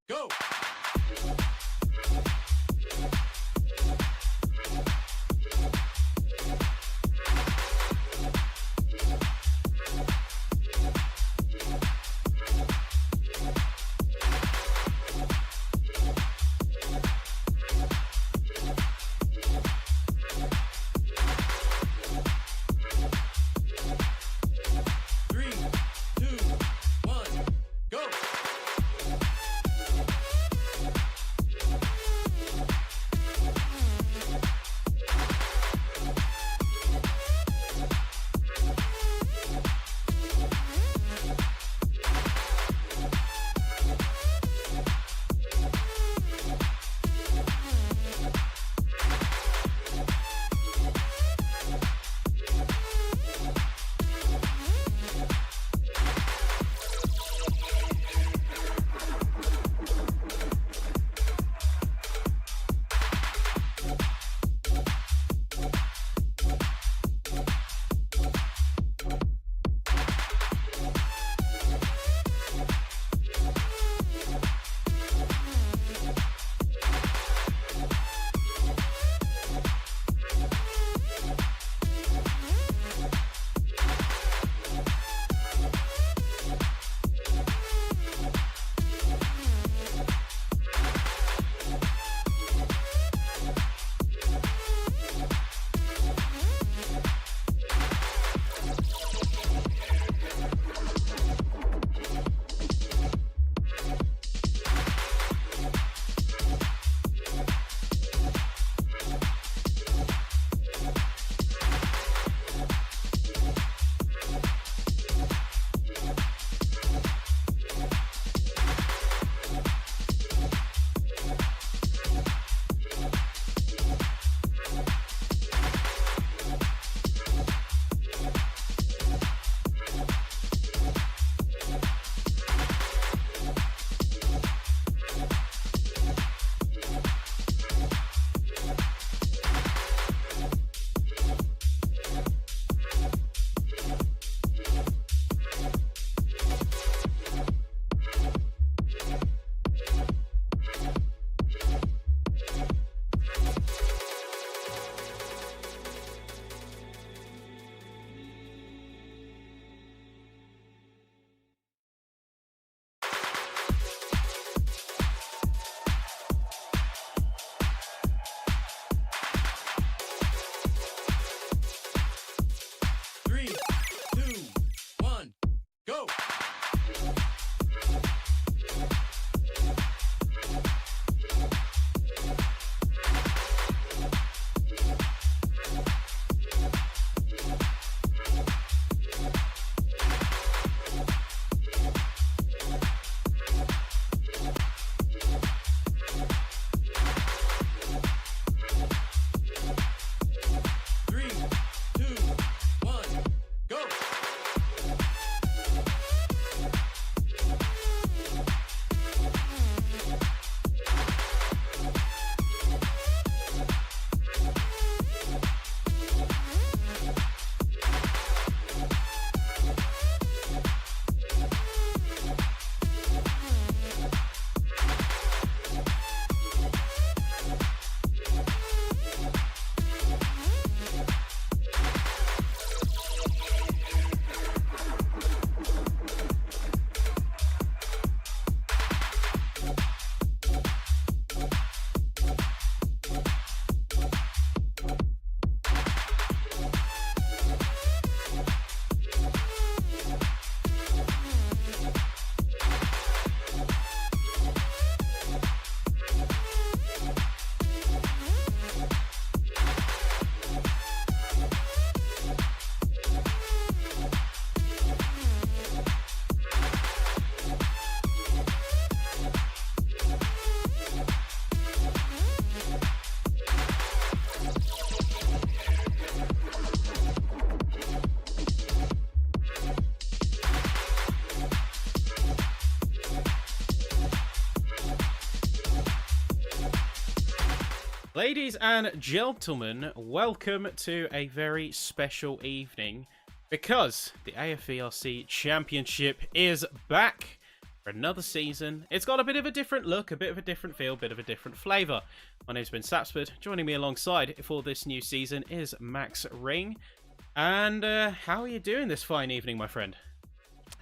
Go! Ladies and gentlemen, welcome to a very special evening because the AFVRC Championship is back for another season. It's got a bit of a different look, a bit of a different feel, a bit of a different flavour. My name's Ben Sapsford. Joining me alongside for this new season is Max Ring. And how are you doing this fine evening, my friend?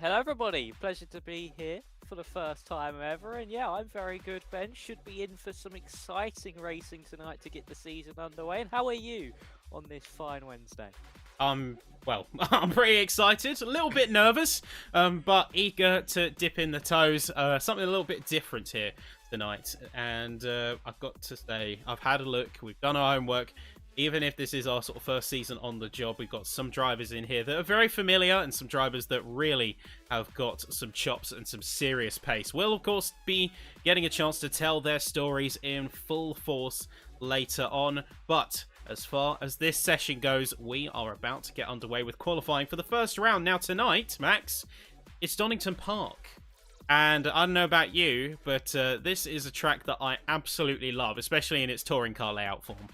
Hello everybody, pleasure to be here for the first time ever, and yeah, I'm very good, Ben. Should be in for some exciting racing tonight to get the season underway. And how are you on this fine Wednesday? Well, I'm pretty excited, a little bit nervous, but eager to dip in the toes. Something a little bit different here tonight, and I've got to say, I've had a look, we've done our homework. Even if this is our sort of first season on the job, we've got some drivers in here that are very familiar and some drivers that really have got some chops and some serious pace. We'll, of course, be getting a chance to tell their stories in full force later on. But as far as this session goes, we are about to get underway with qualifying for the first round. Now, tonight, Max, it's Donington Park. And I don't know about you, but this is a track that I absolutely love, especially in its touring car layout form.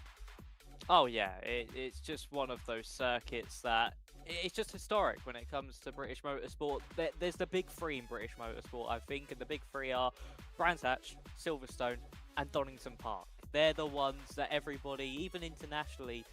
Oh yeah, it's just one of those circuits that it's just historic when it comes to British motorsport. There's the big three in British motorsport, I think, and the big three are Brands Hatch, Silverstone, and Donington Park. They're the ones that everybody, even internationally,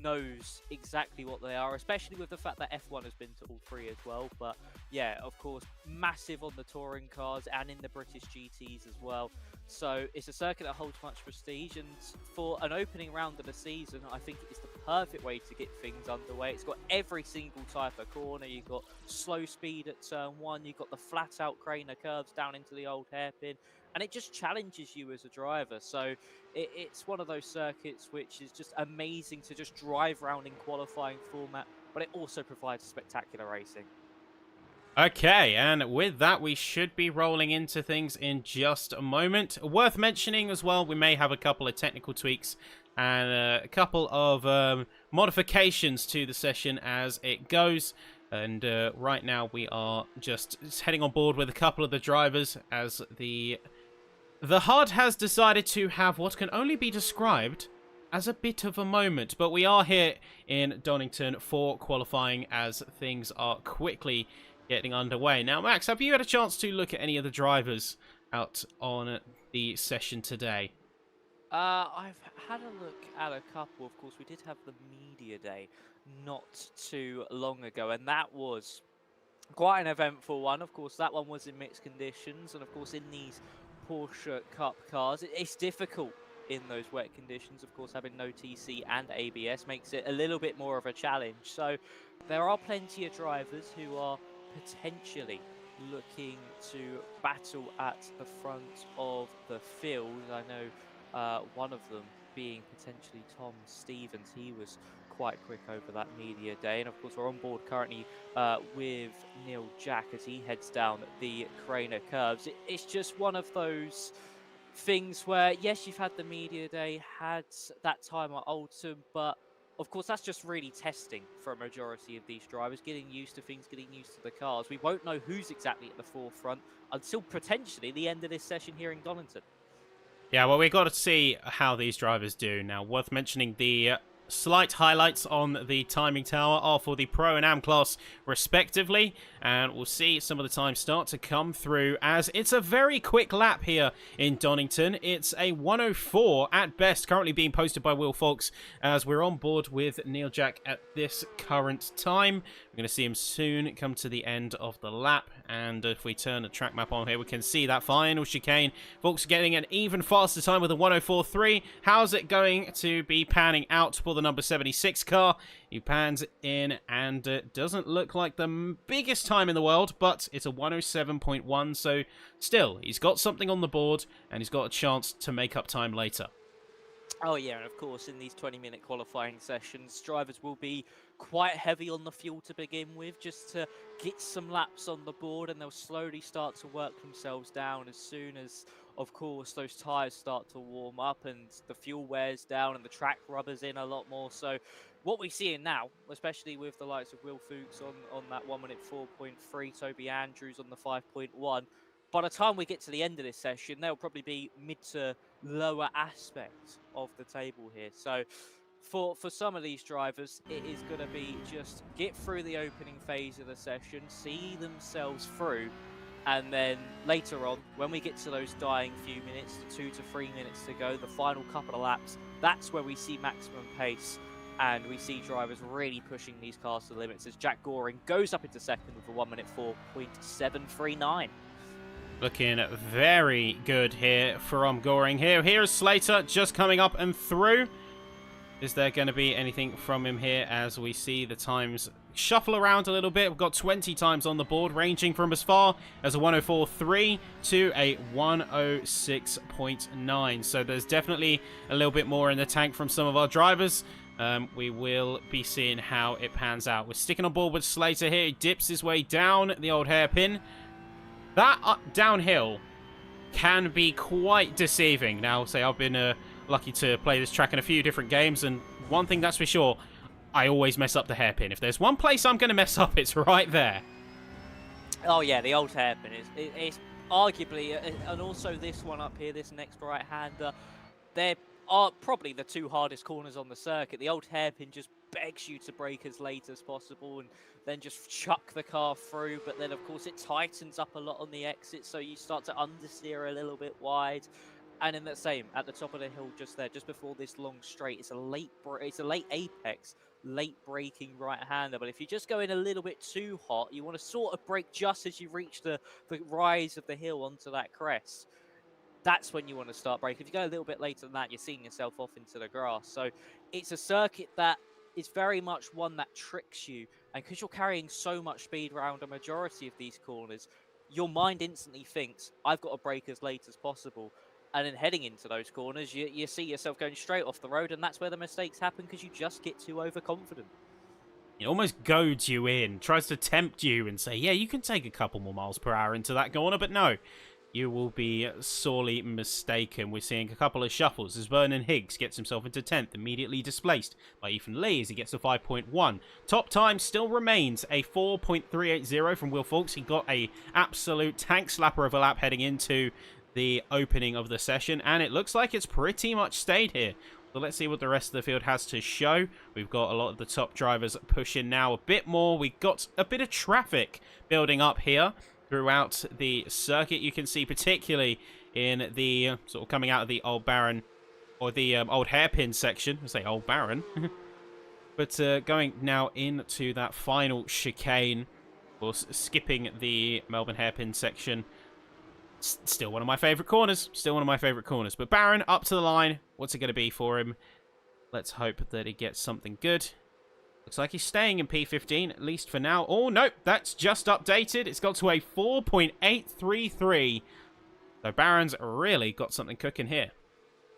knows exactly what they are, especially with the fact that F1 has been to all three as well. But yeah, of course, massive on the touring cars and in the British GTs as well. So it's a circuit that holds much prestige, and for an opening round of the season, I think it's the perfect way to get things underway. It's got every single type of corner. You've got slow speed at turn one, you've got the flat out craner curves down into the old hairpin, and it just challenges you as a driver. So it's one of those circuits which is just amazing to just drive around in qualifying format, but it also provides spectacular racing. Okay, and with that, we should be rolling into things in just a moment. Worth mentioning as well, we may have a couple of technical tweaks and a couple of modifications to the session as it goes. And right now, we are just heading on board with a couple of the drivers as the HUD has decided to have what can only be described as a bit of a moment. But we are here in Donington for qualifying as things are quickly getting underway. Now, Max, have you had a chance to look at any of the drivers out on the session today? I've had a look at a couple. Of course, we did have the media day not too long ago, and that was quite an eventful one. Of course, that one was in mixed conditions, and of course, in these Porsche Cup cars, it's difficult in those wet conditions. Of course, having no TC and ABS makes it a little bit more of a challenge. So there are plenty of drivers who are potentially looking to battle at the front of the field. I know one of them being potentially Tom Stevens. He was quite quick over that media day, and of course we're on board currently with Neil Jack as he heads down the Craner curves. It's just one of those things where, yes, you've had the media day, had that time at Oldham, but of course, that's just really testing for a majority of these drivers, getting used to things, getting used to the cars. We won't know who's exactly at the forefront until potentially the end of this session here in Donington. Yeah, well, we've got to see how these drivers do. Now, worth mentioning, the slight highlights on the timing tower are for the Pro and Am class, respectively. And we'll see some of the times start to come through as it's a very quick lap here in Donington. It's a 1:04 at best, currently being posted by Will Fox as we're on board with Neil Jack at this current time. We're going to see him soon come to the end of the lap. And if we turn the track map on here, we can see that final chicane. Fox getting an even faster time with a 1:04.3. How's it going to be panning out for the number 76 car? He pans in and doesn't look like the biggest time in the world, but it's a 1:07.1, so still, he's got something on the board and he's got a chance to make up time later. Oh yeah, and of course in these 20-minute qualifying sessions, drivers will be quite heavy on the fuel to begin with, just to get some laps on the board, and they'll slowly start to work themselves down as soon as, of course, those tyres start to warm up and the fuel wears down and the track rubbers in a lot more. So what we're seeing now, especially with the likes of Will Fuchs on that 1:04.3, Toby Andrews on the 5.1, by the time we get to the end of this session, they'll probably be mid to lower aspect of the table here. So for some of these drivers, it is going to be just get through the opening phase of the session, see themselves through, And then later on, when we get to those dying few minutes, 2 to 3 minutes to go, the final couple of laps, that's where we see maximum pace. And we see drivers really pushing these cars to the limits as Jack Goring goes up into second with a 1 minute 4.739. Looking very good here from Goring. Here's Slater just coming up and through. Is there going to be anything from him here as we see the times shuffle around a little bit? We've got 20 times on the board, ranging from as far as a 104.3 to a 106.9. So there's definitely a little bit more in the tank from some of our drivers. We will be seeing how it pans out. We're sticking on board with Slater here. He dips his way down the old hairpin. That downhill can be quite deceiving. Now, say I've been lucky to play this track in a few different games, and one thing that's for sure, I always mess up the hairpin. If there's one place I'm going to mess up, it's right there. Oh yeah, the old hairpin is arguably, and also this one up here, this next right-hander, they're probably the two hardest corners on the circuit. The old hairpin just begs you to brake as late as possible and then just chuck the car through, but then of course it tightens up a lot on the exit, so you start to understeer a little bit wide. And in that same, at the top of the hill just there, just before this long straight, it's a late apex, late braking right-hander. But if you just go in a little bit too hot, you want to sort of brake just as you reach the rise of the hill onto that crest. That's when you want to start braking. If you go a little bit later than that, you're seeing yourself off into the grass. So it's a circuit that is very much one that tricks you. And because you're carrying so much speed around a majority of these corners, your mind instantly thinks, I've got to brake as late as possible. And then heading into those corners, you see yourself going straight off the road, and that's where the mistakes happen because you just get too overconfident. It almost goads you in, tries to tempt you and say, yeah, you can take a couple more miles per hour into that corner, but no. You will be sorely mistaken. We're seeing a couple of shuffles as Vernon Higgs gets himself into 10th, immediately displaced by Ethan Lee as he gets to 5.1. Top time still remains a 4.380 from Will Fawkes. He got a absolute tank slapper of a lap heading into the opening of the session, and it looks like it's pretty much stayed here. So let's see what the rest of the field has to show. We've got a lot of the top drivers pushing now a bit more. We've got a bit of traffic building up here throughout the circuit. You can see particularly in the sort of coming out of the Old Baron, or the old hairpin section. I say Old Baron. But going now into that final chicane, of course, skipping the Melbourne hairpin section. Still one of my favourite corners. Still one of my favourite corners. But Baron up to the line. What's it going to be for him? Let's hope that he gets something good. Looks like he's staying in P15, at least for now. Oh, no, that's just updated. It's got to a 4.833. So Baron's really got something cooking here.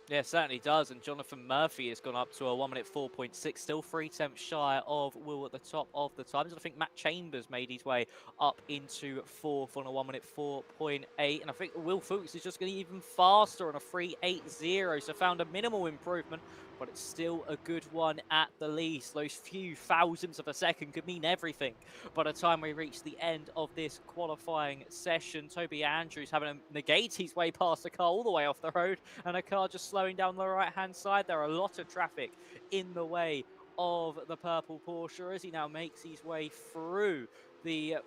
Yeah, it certainly does. And Jonathan Murphy has gone up to a 1 minute 4.6, still 3/10 shy of Will at the top of the times. I think Matt Chambers made his way up into 4th on a 1 minute 4.8. And I think Will Fuchs is just going to be even faster on a 3.80. So found a minimal improvement, but it's still a good one at the least. Those few thousandths of a second could mean everything by the time we reach the end of this qualifying session. Toby Andrews having to negate his way past a car all the way off the road, and a car just slowing down the right-hand side. There are a lot of traffic in the way of the purple Porsche as he now makes his way through the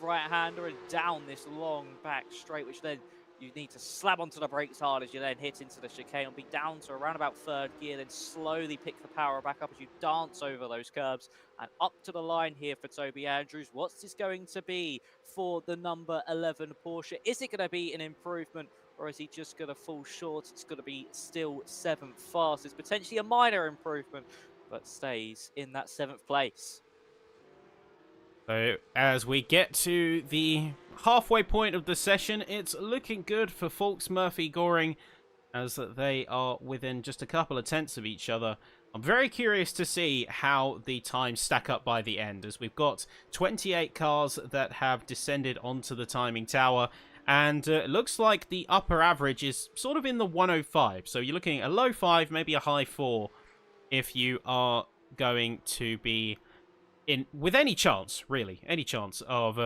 right-hander and down this long back straight, which then you need to slab onto the brakes hard as you then hit into the chicane. It'll be down to around about 3rd gear, then slowly pick the power back up as you dance over those curbs and up to the line here for Toby Andrews. What's this going to be for the number 11 Porsche? Is it going to be an improvement, or is he just going to fall short? It's going to be still 7th fastest, potentially a minor improvement, but stays in that 7th place. So as we get to the halfway point of the session, it's looking good for Fawkes, Murphy, Goring, as they are within just a couple of tenths of each other. I'm very curious to see how the times stack up by the end, as we've got 28 cars that have descended onto the timing tower, and it looks like the upper average is sort of in the 105. So you're looking at a low 5, maybe a high 4, if you are going to be with any chance, really, any chance of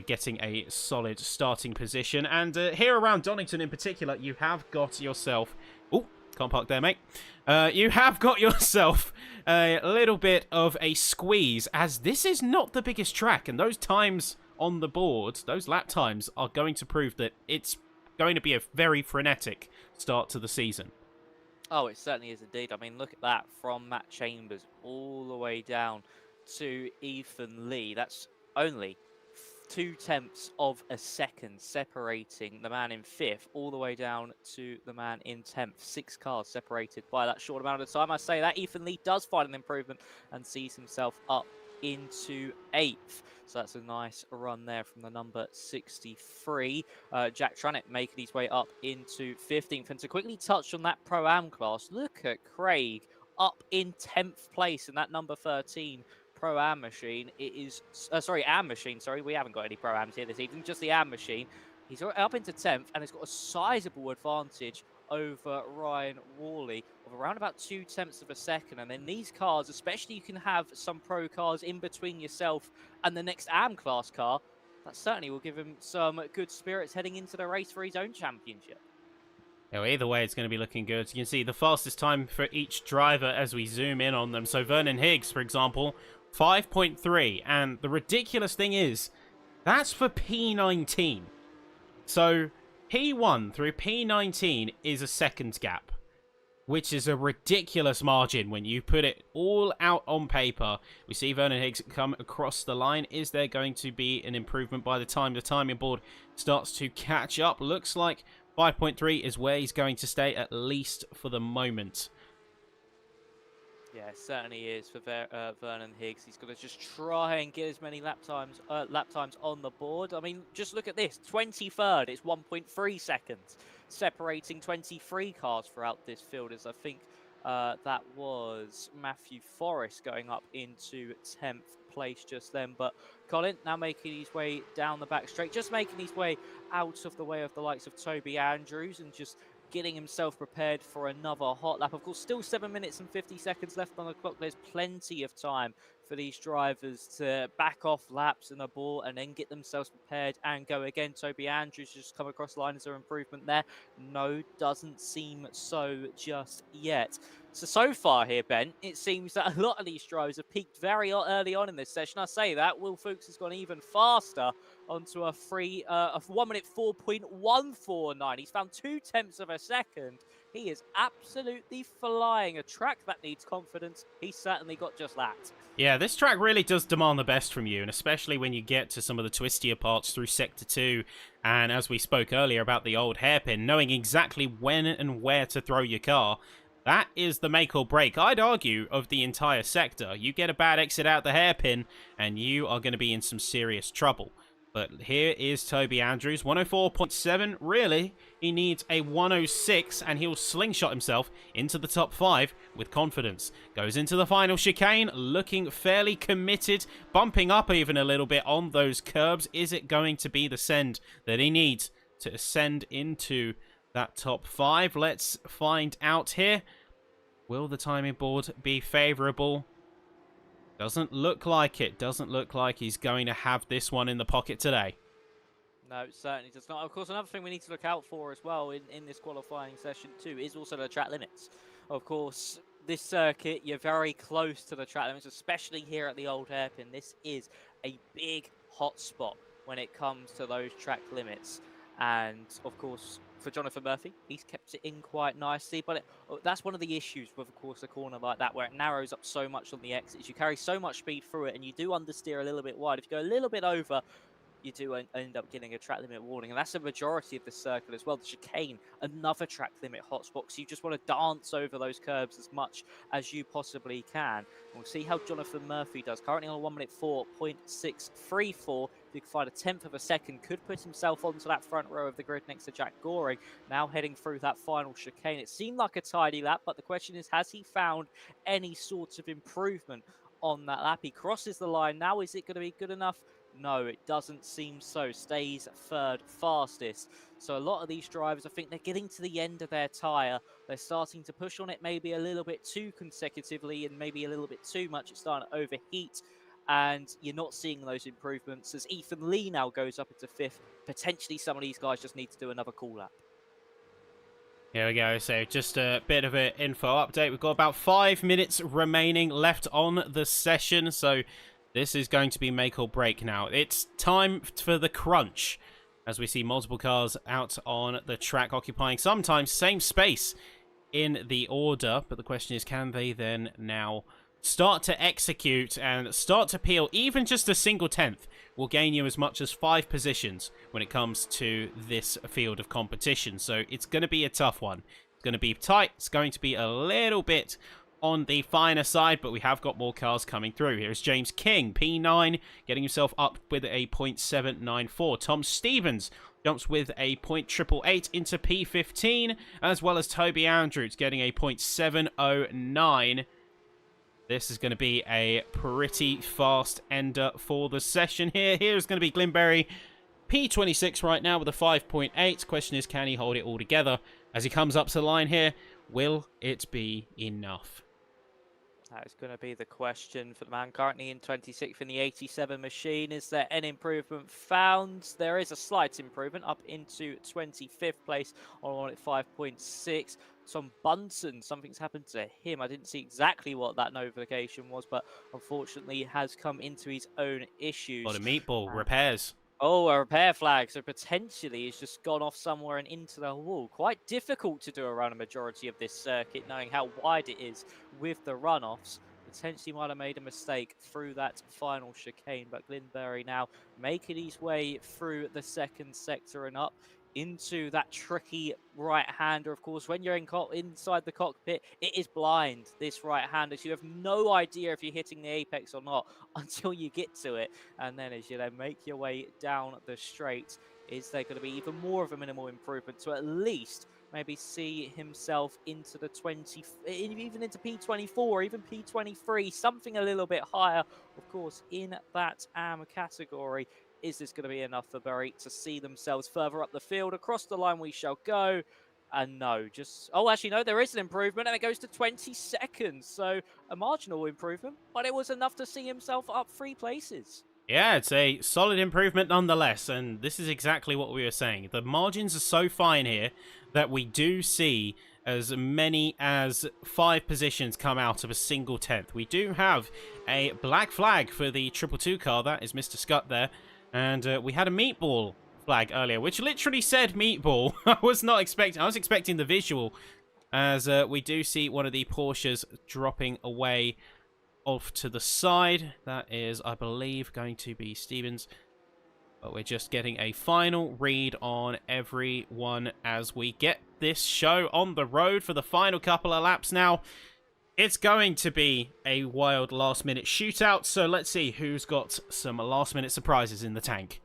getting a solid starting position. And here around Donington in particular, you have got yourself... Oh, can't park there, mate. You have got yourself a little bit of a squeeze, as this is not the biggest track, and those times on the board, those lap times are going to prove that it's going to be a very frenetic start to the season. Oh, it certainly is indeed. I mean, look at that, from Matt Chambers all the way down to Ethan Lee. That's only 0.2 of a second separating the man in 5th all the way down to the man in 10th. 6 cars separated by that short amount of time. I say that Ethan Lee does find an improvement and sees himself up into 8th. So that's a nice run there from the number 63. Jack Trannett making his way up into 15th. And to quickly touch on that Pro-Am class, look at Craig up in 10th place in that number 13 Pro-Am machine. It is, Am machine, sorry. We haven't got any Pro-Ams here this evening, just the Am machine. He's up into 10th and has got a sizable advantage over Ryan Worley of around about 0.2 of a second. And then these cars, especially, you can have some pro cars in between yourself and the next AM class car. That certainly will give him some good spirits heading into the race for his own championship. Well, either way, it's going to be looking good. You can see the fastest time for each driver as we zoom in on them. So Vernon Higgs, for example, 5.3. And the ridiculous thing is, that's for P19. So P1 through P19 is a second gap, which is a ridiculous margin when you put it all out on paper. We see Vernon Higgs come across the line. Is there going to be an improvement by the time the timing board starts to catch up? Looks like 5.3 is where he's going to stay, at least for the moment. Yeah, it certainly is for Vernon Higgs. He's got to just try and get as many lap times on the board. I mean, just look at this. 23rd, it's 1.3 seconds separating 23 cars throughout this field, as I think that was Matthew Forrest going up into 10th place just then. But Colin now making his way down the back straight, just making his way out of the way of the likes of Toby Andrews and just getting himself prepared for another hot lap. Of course, still 7 minutes and 50 seconds left on the clock. There's plenty of time for these drivers to back off laps and abort and then get themselves prepared and go again. Toby Andrews just come across the line as an improvement there. No, doesn't seem so just yet. So far here, Ben, it seems that a lot of these drivers have peaked very early on in this session. I say that. Will Fuchs has gone even faster onto a 1 minute 4.149. He's found 0.2 of a second. He is absolutely flying. A track that needs confidence. He's certainly got just that. Yeah, this track really does demand the best from you, and especially when you get to some of the twistier parts through Sector 2, and as we spoke earlier about the old hairpin, knowing exactly when and where to throw your car, that is the make or break, I'd argue, of the entire sector. You get a bad exit out the hairpin, and you are going to be in some serious trouble. But here is Toby Andrews, 104.7. Really, he needs a 106, and he'll slingshot himself into the top 5 with confidence. Goes into the final chicane, looking fairly committed, bumping up even a little bit on those curbs. Is it going to be the send that he needs to ascend into that top 5? Let's find out here. Will the timing board be favourable? Doesn't look like it. Doesn't look like he's going to have this one in the pocket today. No, it certainly does not. Of course, another thing we need to look out for as well in this qualifying session too is also the track limits. Of course, this circuit, you're very close to the track limits, especially here at the old hairpin. This is a big hot spot when it comes to those track limits. And, of course, for Jonathan Murphy, he's kept it in quite nicely. But that's one of the issues with, of course, a corner like that, where it narrows up so much on the exits. You carry so much speed through it, and you do understeer a little bit wide. If you go a little bit over, you do end up getting a track limit warning. And that's the majority of the circuit as well. The chicane, another track limit hotspot. So you just want to dance over those curbs as much as you possibly can. And we'll see how Jonathan Murphy does. Currently on a 1 minute 4.634. If you can find a 10th of a second, could put himself onto that front row of the grid next to Jack Goring. Now heading through that final chicane. It seemed like a tidy lap, but the question is, has he found any sort of improvement on that lap? He crosses the line. Now, is it going to be good enough? No, it doesn't seem so. Stays third fastest. So a lot of these drivers, I think they're getting to the end of their tyre. They're starting to push on it maybe a little bit too consecutively and maybe a little bit too much. It's starting to overheat. And you're not seeing those improvements as Ethan Lee now goes up into 5th. Potentially some of these guys just need to do another call lap. Here we go, so just a bit of an info update. We've got about 5 minutes remaining left on the session, so This is going to be make or break now. It's time for the crunch, as we see multiple cars out on the track occupying sometimes same space in the order. But the question is, can they then now start to execute and start to peel? Even just a single tenth will gain you as much as 5 positions when it comes to this field of competition. So it's going to be a tough one. It's going to be tight. It's going to be a little bit on the finer side, but we have got more cars coming through. Here's James King, P9, getting himself up with a .794. Tom Stevens jumps with a .888 into P15, as well as Toby Andrews getting a .709. This is going to be a pretty fast ender for the session here. Here's going to be Glenberry, P26 right now with a 5.8. Question is, can he hold it all together as he comes up to the line here? Will it be enough? That is going to be the question for the man currently in 26th in the 87 machine. Is there an improvement found? There is a slight improvement up into 25th place on at 5.6. Tom Bunsen, something's happened to him. I didn't see exactly what that notification was, but unfortunately has come into his own issues. Got a meatball, repairs. Oh, a repair flag. So potentially he's just gone off somewhere and into the wall. Quite difficult to do around a majority of this circuit, knowing how wide it is with the runoffs. Potentially might have made a mistake through that final chicane. But Glenberry now making his way through the second sector and up into that tricky right-hander. Of course, when you're inside the cockpit, it is blind, this right-hander. So you have no idea if you're hitting the apex or not until you get to it. And then as you then make your way down the straight, is there going to be even more of a minimal improvement to at least maybe see himself into the 20, even into P24, even P23, something a little bit higher, of course, in that AM category. Is this going to be enough for Bury to see themselves further up the field? Across the line we shall go. And no, just... Oh, actually, no, there is an improvement, and it goes to 20 seconds. So a marginal improvement, but it was enough to see himself up 3 places. Yeah, it's a solid improvement nonetheless, and this is exactly what we were saying. The margins are so fine here that we do see as many as 5 positions come out of a single tenth. We do have a black flag for the 222 car. That is Mr. Scott there. And we had a meatball flag earlier, which literally said meatball. I was expecting the visual, as we do see one of the Porsches dropping away off to the side. That is, I believe, going to be Stevens. But we're just getting a final read on everyone as we get this show on the road for the final couple of laps now. It's going to be a wild last-minute shootout, so let's see who's got some last-minute surprises in the tank.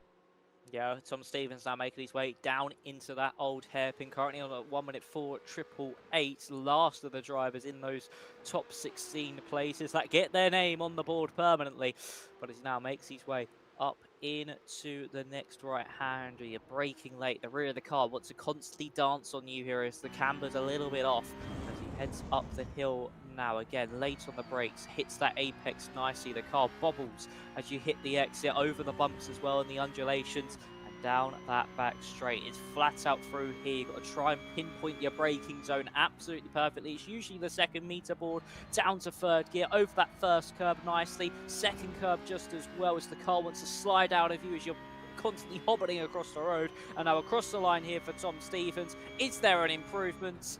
Yeah, Tom Stevens now making his way down into that old hairpin, currently on a 1:04.888. Last of the drivers in those top 16 places that get their name on the board permanently. But he now makes his way up into the next right hand. You're braking late. The rear of the car wants to constantly dance on you here as the camber's a little bit off as he heads up the hill now. Again, late on the brakes, hits that apex nicely. The car bobbles as you hit the exit, over the bumps as well and the undulations, and down that back straight. It's flat out through here. You've got to try and pinpoint your braking zone absolutely perfectly. It's usually the second meter board, down to third gear, over that first curb nicely, second curb just as well, as the car wants to slide out of you as you're constantly hobbling across the road. And now across the line here for Tom Stevens. Is there an improvement?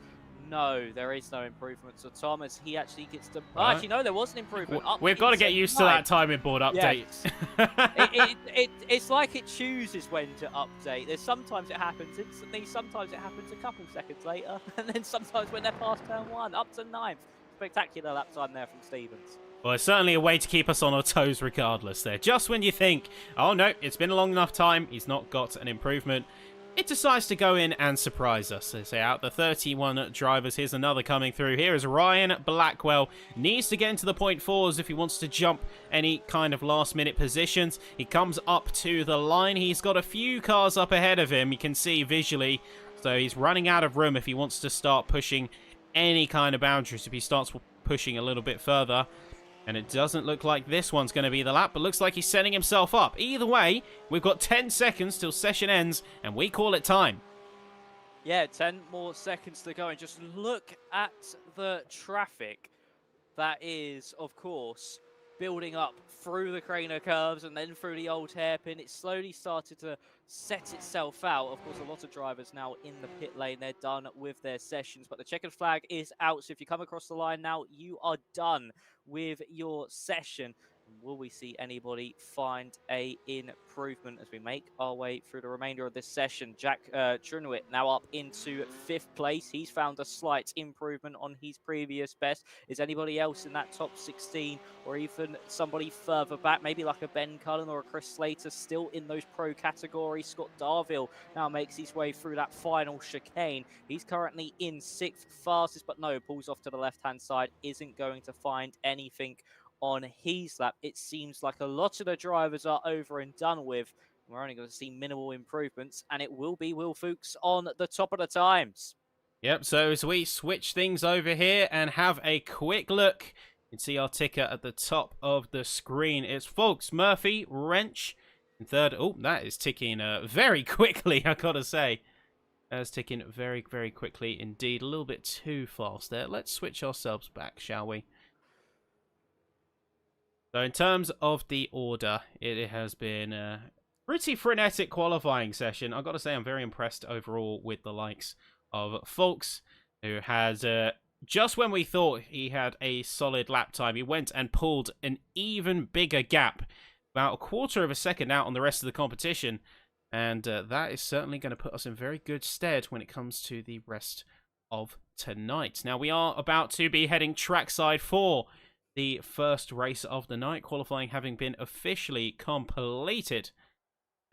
No, there is no improvement. So Tom, as he actually gets to... Oh, actually, no, there was an improvement. We've got to get used to that timing board update. Yeah. It's like it chooses when to update. There's sometimes it happens instantly, sometimes it happens a couple seconds later, and then sometimes when they're past turn 1, up to 9th. Spectacular lap time there from Stevens. Well, it's certainly a way to keep us on our toes regardless there. Just when you think, oh no, it's been a long enough time, he's not got an improvement, it decides to go in and surprise us. They say out the 31 drivers, here's another coming through. Here is Ryan Blackwell. Needs to get into the .4s if he wants to jump any kind of last-minute positions. He comes up to the line. He's got a few cars up ahead of him, you can see visually. So he's running out of room if he wants to start pushing any kind of boundaries, if he starts pushing a little bit further. And it doesn't look like this one's going to be the lap, but looks like he's setting himself up. Either way, we've got 10 seconds till session ends, and we call it time. Yeah, 10 more seconds to go, and just look at the traffic that is, of course, building up through the Craner curves and then through the old hairpin. It slowly started to set itself out. Of course, a lot of drivers now in the pit lane. They're done with their sessions, but the checkered flag is out. So if you come across the line now, you are done with your session. Will we see anybody find a improvement as we make our way through the remainder of this session? Jack Trunuit now up into 5th place. He's found a slight improvement on his previous best. Is anybody else in that top 16 or even somebody further back, maybe like a Ben Cullen or a Chris Slater, still in those pro categories? Scott Darville now makes his way through that final chicane. He's currently in 6th fastest, but no, pulls off to the left-hand side, isn't going to find anything on his lap. It seems like a lot of the drivers are over and done with. We're only going to see minimal improvements, and it will be Will Fuchs on the top of the times. Yep, so as we switch things over here and have a quick look, you can see our ticker at the top of the screen. It's Fuchs, Murphy, Wrench in 3rd. Oh, that is ticking very quickly, I gotta say. That's ticking very, very quickly indeed. A little bit too fast there. Let's switch ourselves back, shall we? So in terms of the order, it has been a pretty frenetic qualifying session. I've got to say I'm very impressed overall with the likes of Fuchs, who has, just when we thought he had a solid lap time, he went and pulled an even bigger gap, about a quarter of a second out on the rest of the competition. And that is certainly going to put us in very good stead when it comes to the rest of tonight. Now, we are about to be heading trackside for the first race of the night, qualifying having been officially completed.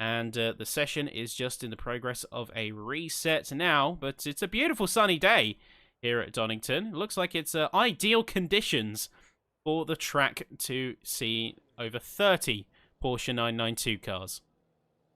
And the session is just in the progress of a reset now, but it's a beautiful sunny day here at Donington. It looks like it's ideal conditions for the track to see over 30 Porsche 992 cars.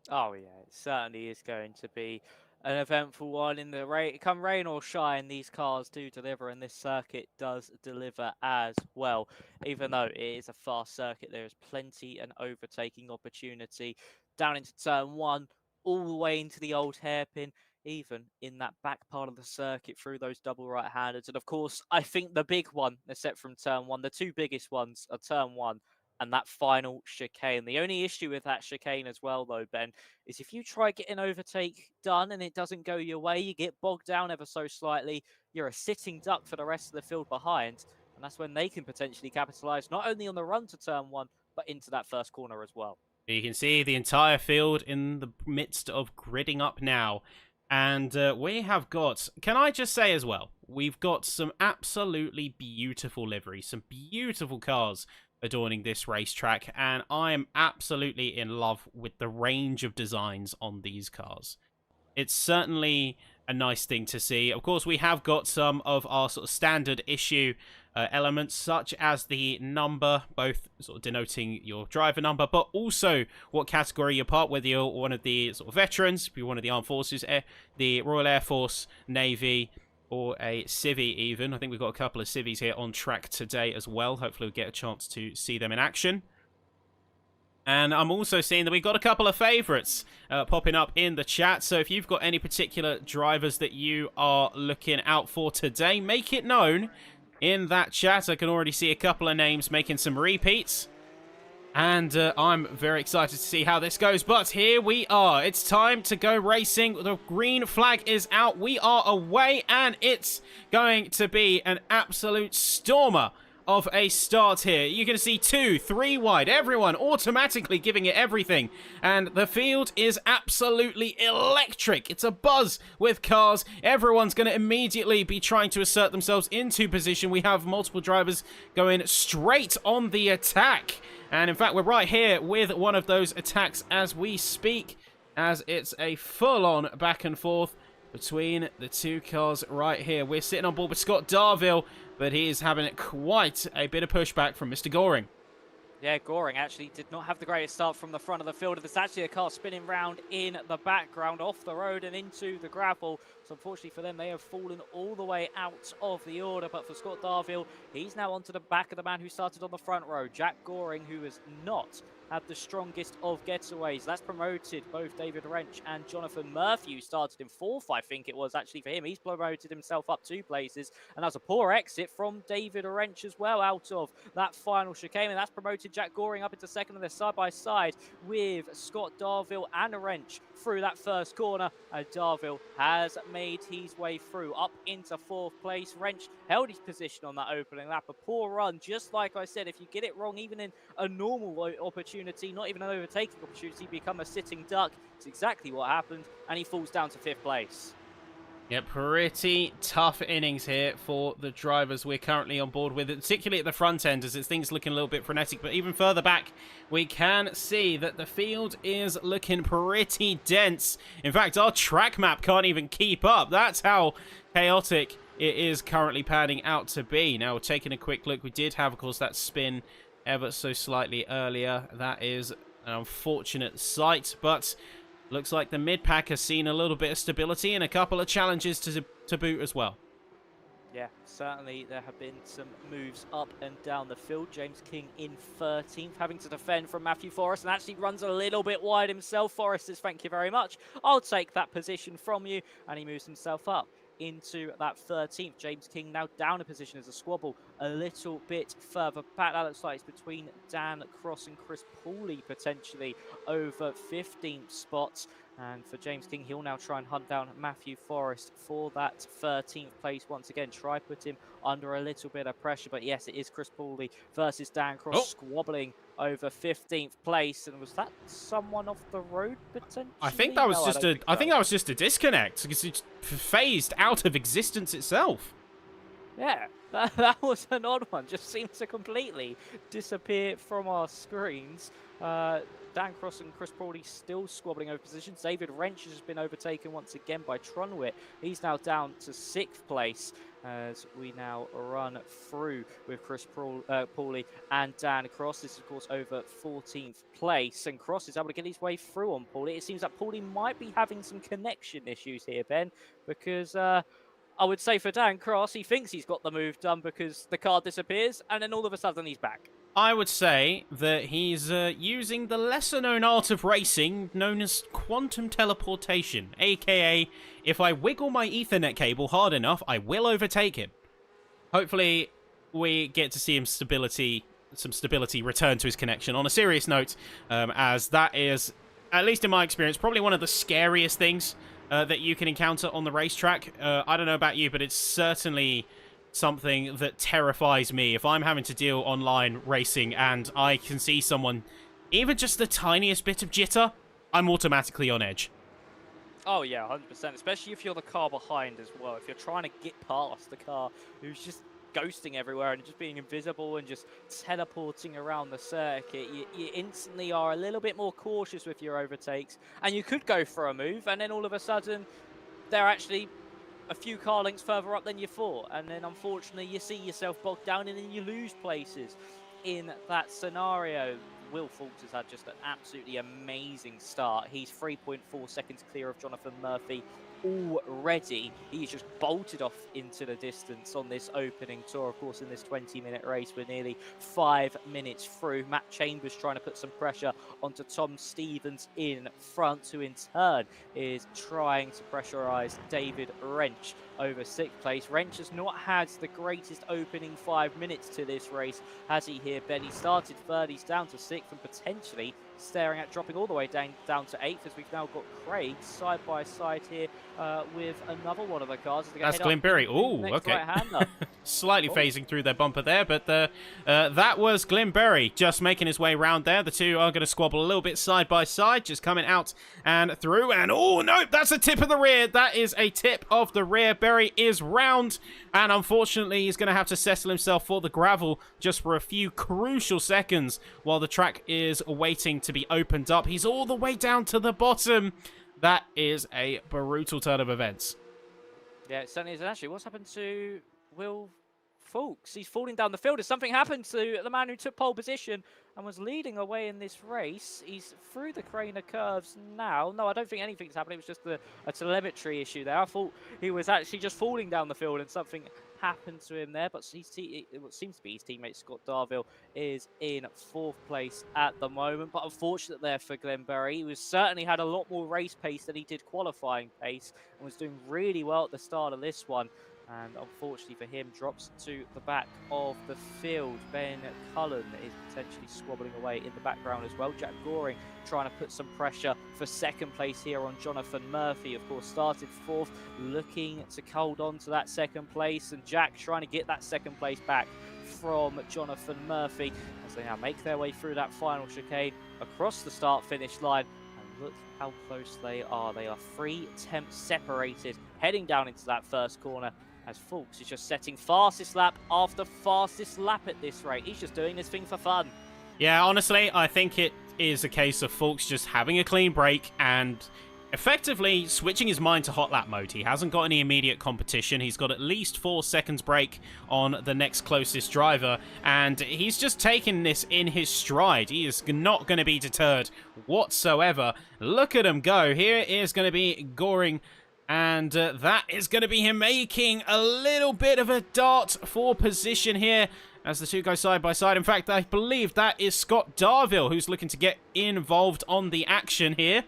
Oh yeah, it certainly is going to be an eventful one. In the rain, come rain or shine, these cars do deliver, and this circuit does deliver as well. Even though it is a fast circuit, there is plenty an overtaking opportunity down into turn 1, all the way into the old hairpin, even in that back part of the circuit through those double right-handers. And of course, I think the big one, except from turn 1, the two biggest ones are turn 1 and that final chicane. The only issue with that chicane as well, though, Ben, is if you try getting overtake done and it doesn't go your way, you get bogged down ever so slightly. You're a sitting duck for the rest of the field behind, and that's when they can potentially capitalise not only on the run to turn 1, but into that first corner as well. You can see the entire field in the midst of gridding up now. And we have got, can I just say as well, we've got some absolutely beautiful liveries, some beautiful cars adorning this racetrack, and I am absolutely in love with the range of designs on these cars. It's certainly a nice thing to see. Of course, we have got some of our sort of standard issue elements, such as the number, both sort of denoting your driver number, but also what category you're part, whether you're one of the sort of veterans, if you're one of the armed forces, the Royal Air Force, Navy, or a civvy even. I think we've got a couple of civvies here on track today as well. Hopefully we'll get a chance to see them in action. And I'm also seeing that we've got a couple of favourites popping up in the chat. So if you've got any particular drivers that you are looking out for today, make it known in that chat. I can already see a couple of names making some repeats. And I'm very excited to see how this goes. But here we are. It's time to go racing. The green flag is out. We are away. And it's going to be an absolute stormer of a start here. You're going to see 2, 3 wide. Everyone automatically giving it everything. And the field is absolutely electric. It's a buzz with cars. Everyone's going to immediately be trying to assert themselves into position. We have multiple drivers going straight on the attack. And in fact, we're right here with one of those attacks as we speak, as it's a full-on back and forth between the two cars right here. We're sitting on board with Scott Darville, but he is having quite a bit of pushback from Mr. Goring. Yeah, Goring actually did not have the greatest start from the front of the field. There's actually a car spinning round in the background off the road and into the gravel. So unfortunately for them, they have fallen all the way out of the order. But for Scott Darville, he's now onto the back of the man who started on the front row, Jack Goring, who has not had the strongest of getaways. That's promoted both David Wrench and Jonathan Murphy, who started in 4th, I think it was actually for him. He's promoted himself up 2 places, and that's a poor exit from David Wrench as well out of that final chicane, and that's promoted Jack Goring up into 2nd, and they're side by side with Scott Darville and Wrench through that first corner, and Darville has made his way through up into 4th place. Wrench held his position on that opening lap. A poor run, just like I said, if you get it wrong, even in a normal opportunity, not even an overtaking opportunity, become a sitting duck. It's exactly what happened, and he falls down to 5th place. Yeah, pretty tough innings here for the drivers we're currently on board with, particularly at the front end, as things looking a little bit frenetic. But even further back, we can see that the field is looking pretty dense. In fact, our track map can't even keep up. That's how chaotic it is currently panning out to be. Now, taking a quick look, we did have, of course, that spin ever so slightly earlier. That is an unfortunate sight, but looks like the mid-pack has seen a little bit of stability and a couple of challenges to boot as well. Yeah, certainly there have been some moves up and down the field. James King in 13th, having to defend from Matthew Forrest, and actually runs a little bit wide himself. Forrest says, thank you very much. I'll take that position from you, and he moves himself up into that 13th. James King now down a position as a squabble a little bit further back. That looks like it's between Dan Cross and Chris Pooley potentially over 15th spots. And for James King, he'll now try and hunt down Matthew Forrest for that 13th place once again. Try put him under a little bit of pressure. But yes, it is Chris Pooley versus Dan Cross squabbling over 15th place. And was that someone off the road potentially? I think that was I think that was just a disconnect because it phased out of existence itself. Yeah, that was an odd one. Just seemed to completely disappear from our screens. Dan Cross and Chris Prawley still squabbling over positions. David Wrench has been overtaken once again by Tronwit. He's now down to 6th place as we now run through with Chris Prawley and Dan Cross. This is, of course, over 14th place. And Cross is able to get his way through on Prawley. It seems that Prawley might be having some connection issues here, Ben, because I would say for Dan Cross, he thinks he's got the move done because the car disappears, and then all of a sudden he's back. I would say that he's using the lesser-known art of racing known as quantum teleportation, aka if I wiggle my Ethernet cable hard enough, I will overtake him. Hopefully, we get to see him some stability return to his connection. On a serious note, as that is, at least in my experience, probably one of the scariest things that you can encounter on the racetrack. I don't know about you, but it's certainly something that terrifies me. If I'm having to deal online racing and I can see someone, even just the tiniest bit of jitter, I'm automatically on edge. Oh yeah, 100%, especially if you're the car behind as well. If you're trying to get past the car who's just ghosting everywhere and just being invisible and just teleporting around the circuit, you instantly are a little bit more cautious with your overtakes, and you could go for a move and then all of a sudden they're actually a few car lengths further up than you thought, and then unfortunately you see yourself bogged down and then you lose places in that scenario. Will Fulks has had just an absolutely amazing start. He's 3.4 seconds clear of Jonathan Murphy already. He's just bolted off into the distance on this opening tour. Of course, in this 20-minute race, we're nearly 5 minutes through. Matt Chambers trying to put some pressure onto Tom Stevens in front, who in turn is trying to pressurize David Wrench over 6th place. Wrench has not had the greatest opening 5 minutes to this race, has he here, Ben? He started 3rd, he's down to 6th, and potentially staring at dropping all the way down to 8th, as we've now got Craig side by side here with another one of the cars. That's Glenberry. Oh, okay. Slightly phasing through their bumper there, but that was Glenberry just making his way round there. The two are going to squabble a little bit side by side, just coming out and through. And oh, no, that's a tip of the rear. That is a tip of the rear. Berry is round, and unfortunately, he's going to have to settle himself for the gravel just for a few crucial seconds while the track is waiting to be opened up. He's all the way down to the bottom. That is a brutal turn of events. Yeah, it certainly is. And actually, what's happened to Will Fulks? He's falling down the field. Has something happened to the man who took pole position and was leading away in this race? He's through the Craner curves now. No, I don't think anything's happened. It was just a telemetry issue there. I thought he was actually just falling down the field and something happened to him there, but what seems to be his teammate Scott Darville is in 4th place at the moment. But unfortunate there for Glenberry. He certainly had a lot more race pace than he did qualifying pace and was doing really well at the start of this one. And unfortunately for him, drops to the back of the field. Ben Cullen is potentially squabbling away in the background as well. Jack Goring trying to put some pressure for 2nd place here on Jonathan Murphy. Of course, started 4th, looking to hold on to that 2nd place. And Jack trying to get that 2nd place back from Jonathan Murphy as they now make their way through that final chicane across the start-finish line. And look how close they are. They are 3 tenths separated, heading down into that first corner, as Fulks is just setting fastest lap after fastest lap at this rate. He's just doing this thing for fun. Yeah, honestly, I think it is a case of Fulks just having a clean break and effectively switching his mind to hot lap mode. He hasn't got any immediate competition. He's got at least 4 seconds break on the next closest driver, and he's just taking this in his stride. He is not going to be deterred whatsoever. Look at him go. Here is going to be Goring, and that is going to be him making a little bit of a dart for position here as the two go side by side. In fact, I believe that is Scott Darville who's looking to get involved on the action here,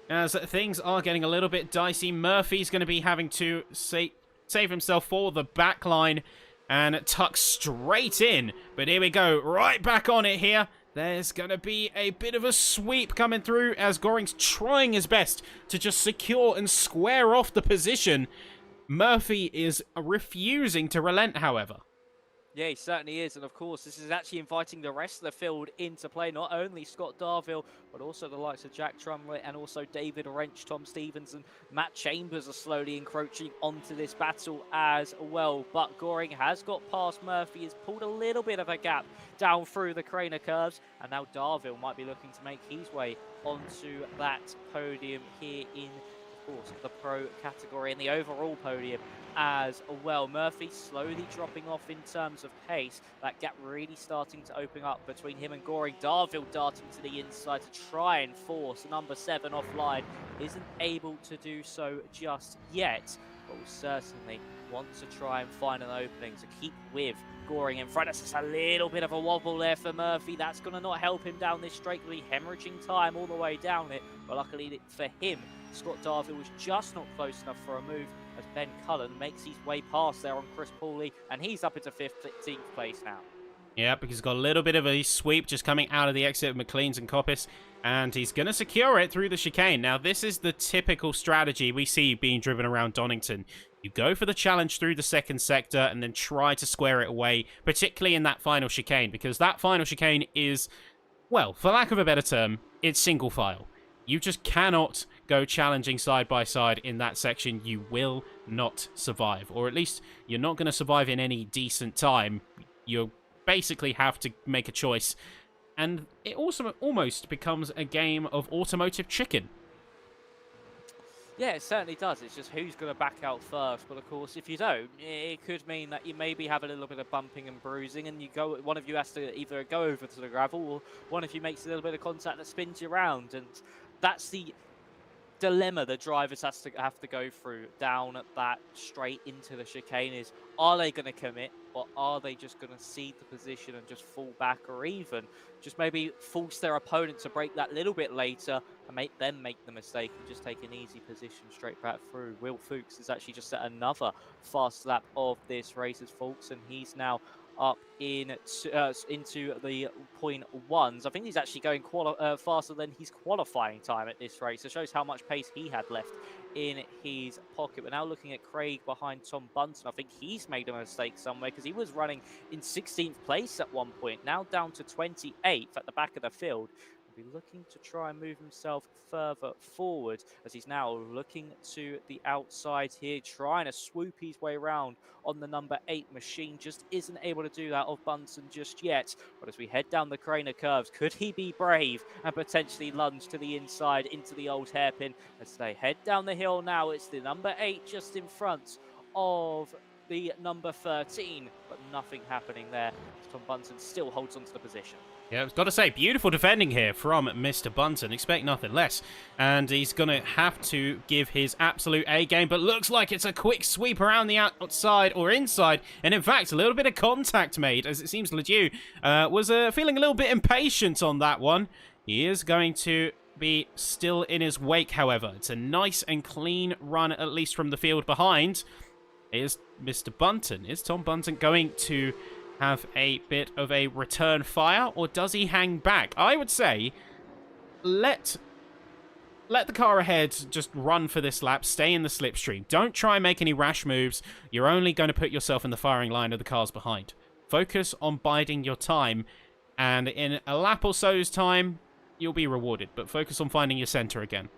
as things are getting a little bit dicey. Murphy's going to be having to save himself for the back line and tuck straight in. But here we go, right back on it here. There's going to be a bit of a sweep coming through as Goring's trying his best to just secure and square off the position. Murphy is refusing to relent, however. Yeah, he certainly is. And of course, this is actually inviting the rest of the field into play. Not only Scott Darville, but also the likes of Jack Trumley and also David Wrench, Tom Stevens and Matt Chambers are slowly encroaching onto this battle as well. But Goring has got past Murphy, has pulled a little bit of a gap down through the Craner curves. And now Darville might be looking to make his way onto that podium here in, of course, the pro category and the overall podium as well. Murphy slowly dropping off in terms of pace. That gap really starting to open up between him and Goring. Darville darting to the inside to try and force number 7 offline. Isn't able to do so just yet, but will certainly want to try and find an opening to keep with Goring in front. It's just a little bit of a wobble there for Murphy. That's going to not help him down this straight. Really hemorrhaging time all the way down it. But luckily for him, Scott Darville was just not close enough for a move as Ben Cullen makes his way past there on Chris Pauley, and he's up into 15th place now. Yeah, because he's got a little bit of a sweep just coming out of the exit of McLean's and Coppice, and he's going to secure it through the chicane. Now, this is the typical strategy we see being driven around Donington. You go for the challenge through the second sector and then try to square it away, particularly in that final chicane, because that final chicane is, well, for lack of a better term, it's single file. You just cannot go challenging side by side in that section. You will not survive, or at least you're not going to survive in any decent time. You basically have to make a choice, and it also almost becomes a game of automotive chicken. Yeah, it certainly does. It's just who's going to back out first. But of course, if you don't, it could mean that you maybe have a little bit of bumping and bruising, and one of you has to either go over to the gravel, or one of you makes a little bit of contact that spins you around. And that's the dilemma the drivers have to go through down at that straight into the chicane. Is, are they going to commit, or are they just going to cede the position and just fall back, or even just maybe force their opponent to break that little bit later and make them make the mistake and just take an easy position straight back through. Will Fuchs has actually just set another fast lap of this race as Fulks, and he's now up into the 0.1s. I think he's actually going faster than his qualifying time at this race. It shows how much pace he had left in his pocket. We're now looking at Craig behind Tom Bunton. I think he's made a mistake somewhere, because he was running in 16th place at one point, now down to 28th at the back of the field. Be looking to try and move himself further forward, as he's now looking to the outside here, trying to swoop his way around on the number 8 machine. Just isn't able to do that of Bunsen just yet. But as we head down the Craner curves, could he be brave and potentially lunge to the inside into the old hairpin? As they head down the hill now, it's the number 8 just in front of the number 13, but nothing happening there. Tom Bunton still holds on to the position. Yeah, I've got to say, beautiful defending here from Mr. Bunton. Expect nothing less. And he's going to have to give his absolute A-game, but looks like it's a quick sweep around the outside or inside. And in fact, a little bit of contact made, as it seems Ledoux was feeling a little bit impatient on that one. He is going to be still in his wake, however. It's a nice and clean run, at least from the field behind. Is Mr. Bunton. Is Tom Bunton going to have a bit of a return fire, or does he hang back? I would say let the car ahead just run for this lap, stay in the slipstream. Don't try and make any rash moves. You're only going to put yourself in the firing line of the cars behind. Focus on biding your time, and in a lap or so's time, you'll be rewarded, but focus on finding your center again.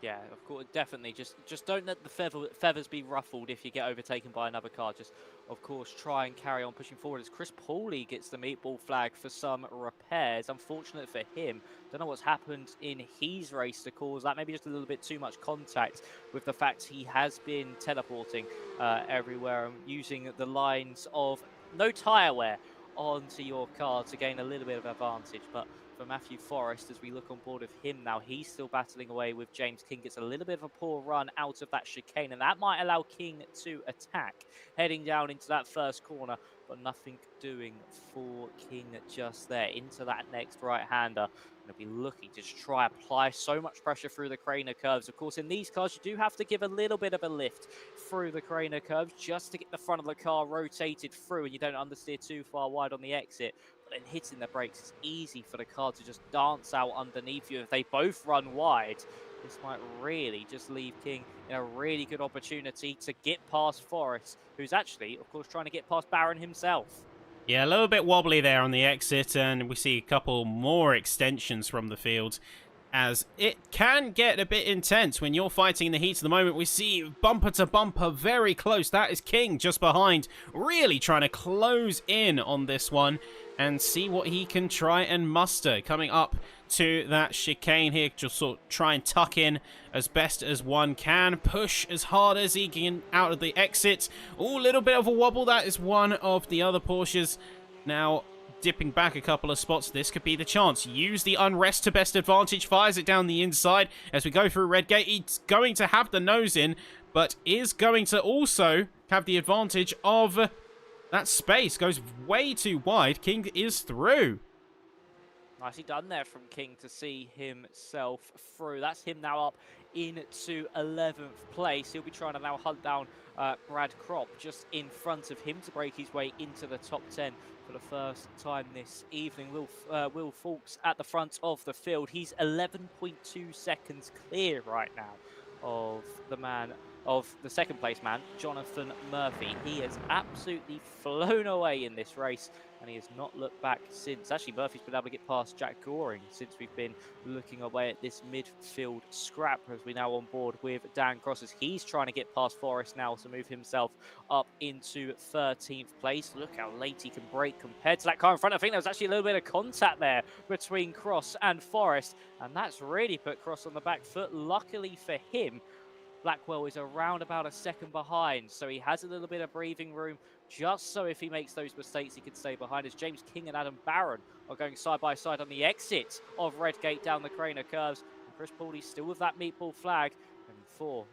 Yeah, of course, definitely. Just don't let the feathers be ruffled if you get overtaken by another car. Just, of course, try and carry on pushing forward as Chris Pauly gets the meatball flag for some repairs. Unfortunate for him. Don't know what's happened in his race to cause that. Maybe just a little bit too much contact with the fact he has been teleporting everywhere and using the lines of no tyre wear onto your car to gain a little bit of advantage. But for Matthew Forrest, as we look on board of him now, he's still battling away with James King. Gets a little bit of a poor run out of that chicane, and that might allow King to attack, heading down into that first corner, but nothing doing for King just there. Into that next right-hander. Going to be looking to just try apply so much pressure through the Craner curves. Of course, in these cars, you do have to give a little bit of a lift through the Craner curves just to get the front of the car rotated through, and you don't understeer too far wide on the exit. But then hitting the brakes, it's easy for the car to just dance out underneath you. If they both run wide, this might really just leave King in a really good opportunity to get past Forrest, who's actually, of course, trying to get past Barron himself. Yeah, a little bit wobbly there on the exit, and we see a couple more extensions from the field, as it can get a bit intense when you're fighting in the heat of the moment. We see bumper to bumper very close. That is King just behind, really trying to close in on this one and see what he can try and muster. Coming up to that chicane here, just sort of try and tuck in as best as one can, push as hard as he can out of the exit. Oh, a little bit of a wobble. That is one of the other Porsches now dipping back a couple of spots. This could be the chance. Use the unrest to best advantage, fires it down the inside as we go through Redgate. He's going to have the nose in, but is going to also have the advantage of that space. Goes way too wide. King is through. Nicely done there from King to see himself through. That's him now up into 11th place. He'll be trying to now hunt down Brad Kropp just in front of him to break his way into the top 10 for the first time this evening. Will Fawkes at the front of the field. He's 11.2 seconds clear right now of the second place man, Jonathan Murphy. He has absolutely flown away in this race, and he has not looked back since. Actually, Murphy's been able to get past Jack Goring since we've been looking away at this midfield scrap, as we're now on board with Dan Cross, as he's trying to get past Forrest now to move himself up into 13th place. Look how late he can brake compared to that car in front. I think there was actually a little bit of contact there between Cross and Forrest, and that's really put Cross on the back foot. Luckily for him, Blackwell is around about a second behind, so he has a little bit of breathing room, just so if he makes those mistakes, he can stay behind, as James King and Adam Barron are going side by side on the exit of Redgate down the Craner curves. And Chris Pauly still with that meatball flag, and for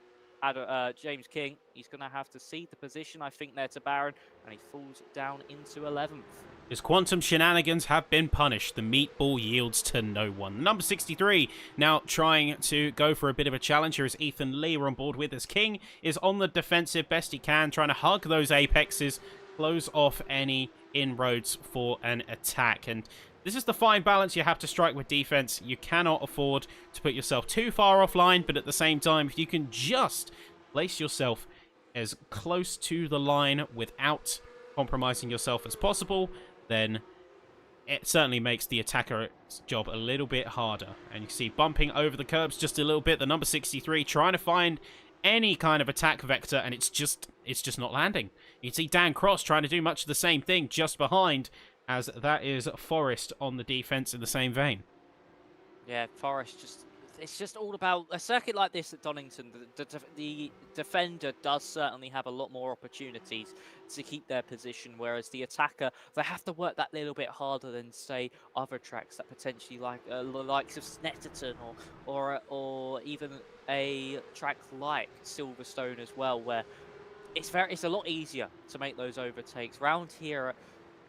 James King, he's going to have to cede the position, I think, there to Barron, and he falls down into 11th. His quantum shenanigans have been punished. The meatball yields to no one. Number 63 now trying to go for a bit of a challenge here, as Ethan Lee are on board with, as King is on the defensive best he can, trying to hug those apexes, close off any inroads for an attack. And this is the fine balance you have to strike with defense. You cannot afford to put yourself too far offline, but at the same time, if you can just place yourself as close to the line without compromising yourself as possible, then it certainly makes the attacker's job a little bit harder. And you see bumping over the curbs just a little bit, the number 63 trying to find any kind of attack vector, and it's just not landing. You can see Dan Cross trying to do much of the same thing just behind, as that is Forrest on the defense in the same vein. Yeah, Forrest just it's just all about a circuit like this at Donington. The defender does certainly have a lot more opportunities to keep their position, whereas the attacker, they have to work that little bit harder than, say, other tracks that potentially like the likes of Snetterton or even a track like Silverstone as well, where it's a lot easier to make those overtakes. Round here at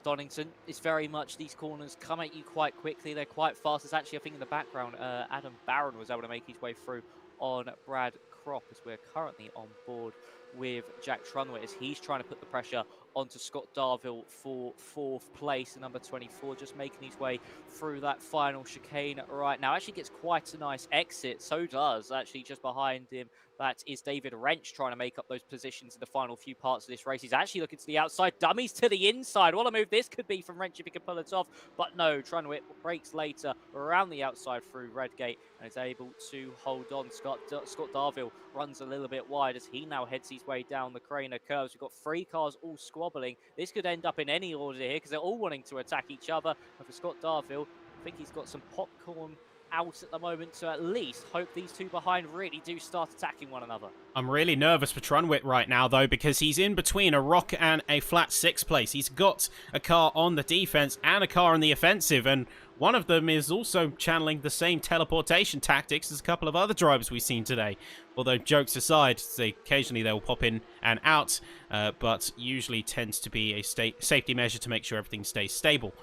Donington, it's very much these corners come at you quite quickly. They're quite fast. It's actually, I think in the background, Adam Barron was able to make his way through on Brad Kropp, as we're currently on board with Jack Trunwitt, as he's trying to put the pressure onto Scott Darville for 4th place. Number 24 just making his way through that final chicane right now. Actually gets quite a nice exit. So does actually just behind him. That is David Wrench trying to make up those positions in the final few parts of this race. He's actually looking to the outside. Dummies to the inside. What a move this could be from Wrench if he can pull it off. But no, Trunwitt breaks later around the outside through Redgate and is able to hold on. Scott Darville runs a little bit wide as he now heads his way down the Craner curves. We've got 3 cars all squabbling. This could end up in any order here because they're all wanting to attack each other. And for Scott Darville, I think he's got some popcorn out at the moment to at least hope these two behind really do start attacking one another. I'm really nervous for Trunwitt right now, though, because he's in between a rock and a flat 6th place. He's got a car on the defense and a car on the offensive, and one of them is also channeling the same teleportation tactics as a couple of other drivers we've seen today. Although, jokes aside, occasionally they'll pop in and out, but usually tends to be a safety measure to make sure everything stays stable.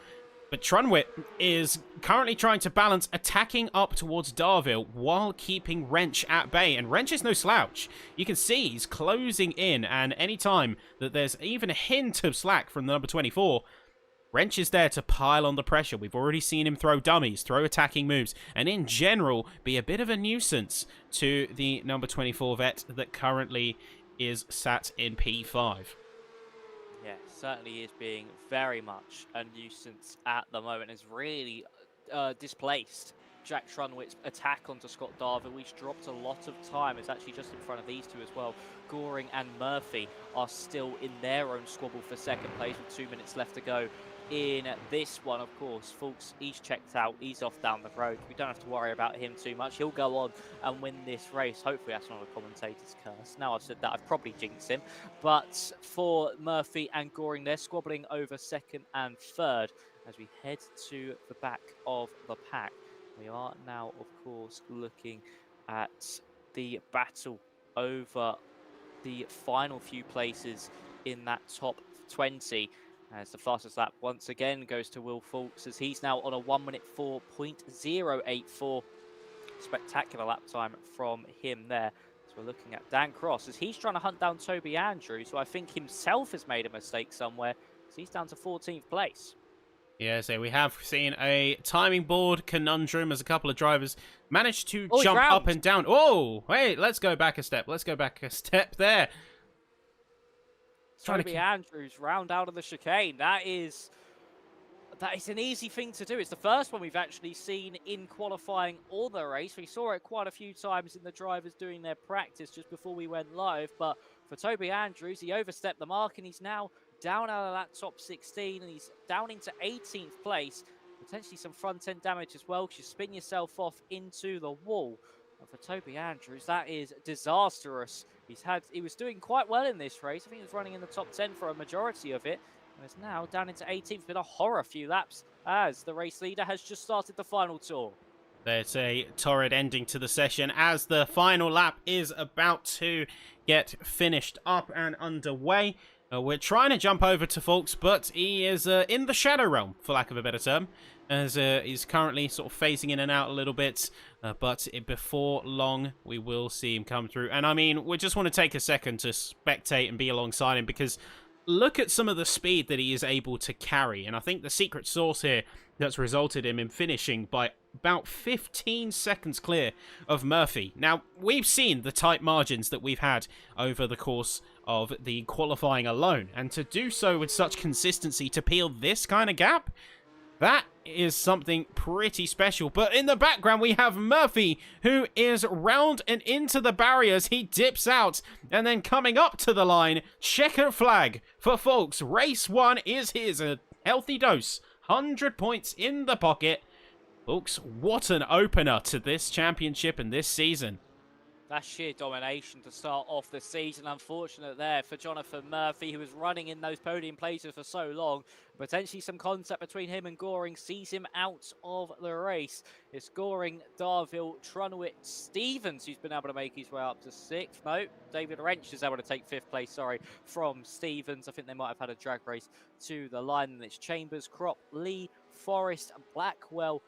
But Trunwitt is currently trying to balance attacking up towards Darville while keeping Wrench at bay. And Wrench is no slouch. You can see he's closing in, and any time that there's even a hint of slack from the number 24, Wrench is there to pile on the pressure. We've already seen him throw dummies, throw attacking moves, and in general be a bit of a nuisance to the number 24 vet that currently is sat in P5. Yeah, certainly is being very much a nuisance at the moment. Has really displaced Jack Trunwitt's attack onto Scott Darville. He's dropped a lot of time. It's actually just in front of these two as well. Goring and Murphy are still in their own squabble for 2nd place with 2 minutes left to go in this one. Of course, Fulks, he's checked out. He's off down the road. We don't have to worry about him too much. He'll go on and win this race. Hopefully that's not a commentator's curse. Now I've said that, I've probably jinxed him. But for Murphy and Goring, they're squabbling over 2nd and 3rd as we head to the back of the pack. We are now, of course, looking at the battle over the final few places in that top 20. As the fastest lap once again goes to Will Fulks, as he's now on a 1:04.084. Spectacular lap time from him there. So we're looking at Dan Cross as he's trying to hunt down Toby Andrews, who I think himself has made a mistake somewhere. So he's down to 14th place. Yeah, so we have seen a timing board conundrum as a couple of drivers managed to jump up and down. Oh, wait, let's go back a step. Let's go back a step there. Toby Andrews round out of the chicane. That is an easy thing to do. It's the first one we've actually seen in qualifying or the race. We saw it quite a few times in the drivers doing their practice just before we went live. But for Toby Andrews, he overstepped the mark and he's now down out of that top 16 and he's down into 18th place. Potentially some front end damage as well because you spin yourself off into the wall. And for Toby Andrews, that is disastrous. He was doing quite well in this race. I think he was running in the top 10 for a majority of it. And is now down into 18th. Been a horror few laps as the race leader has just started the final tour. There's a torrid ending to the session as the final lap is about to get finished up and underway. We're trying to jump over to Fulks, but he is in the shadow realm, for lack of a better term, as he's currently sort of phasing in and out a little bit. But before long, we will see him come through. And I mean, we just want to take a second to spectate and be alongside him, because look at some of the speed that he is able to carry. And I think the secret sauce here that's resulted in him finishing by about 15 seconds clear of Murphy. Now, we've seen the tight margins that we've had over the course of the qualifying alone. And to do so with such consistency, to peel this kind of gap, that is something pretty special. But in the background, we have Murphy, who is round and into the barriers. He dips out, and then coming up to the line, checkered flag for Fulks. Race 1 is his. A healthy dose. 100 points in the pocket. Folks, what an opener to this championship and this season. That's sheer domination to start off the season. Unfortunate there for Jonathan Murphy, who was running in those podium places for so long. Potentially some contact between him and Goring sees him out of the race. It's Goring, Darville, Trunwitt, Stevens who's been able to make his way up to 6th. No, David Wrench is able to take 5th place, sorry, from Stevens. I think they might have had a drag race to the line. And it's Chambers, Crop, Lee, Forrest, Blackwell,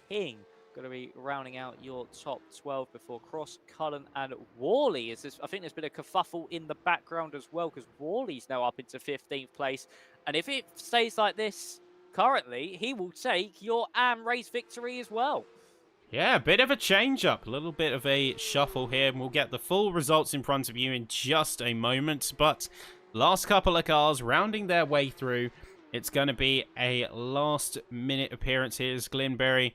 King. Going to be rounding out your top 12 before Cross, Cullen and Worley. I think there's been a kerfuffle in the background as well, because Worley's now up into 15th place. And if it stays like this currently, he will take your AM race victory as well. Yeah, a bit of a change-up, a little bit of a shuffle here, and we'll get the full results in front of you in just a moment. But last couple of cars rounding their way through. It's going to be a last-minute appearance here as Glenberry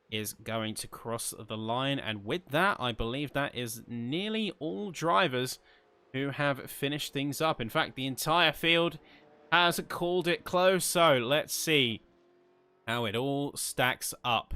is going to cross the line, and with that, I believe that is nearly all drivers who have finished things up. In fact, the entire field has called it close, so let's see how it all stacks up.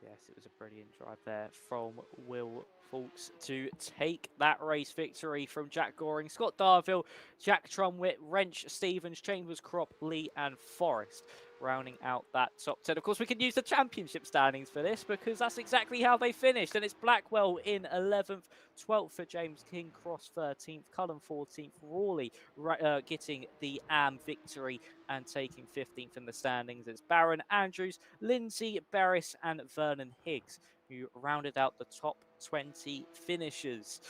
Yes, it was a brilliant drive there from Will Fawkes to take that race victory from Jack Goring, Scott Darville, Jack Trunwitt, Wrench, Stevens, Chambers, Crop, Lee and Forrest. Rounding out that top 10. Of course, we can use the championship standings for this because that's exactly how they finished. And it's Blackwell in 11th, 12th for James King, Cross 13th, Cullen 14th, Rawley getting the AM victory and taking 15th in the standings. It's Barron, Andrews, Lindsay, Barris and Vernon Higgs who rounded out the top 20 finishers.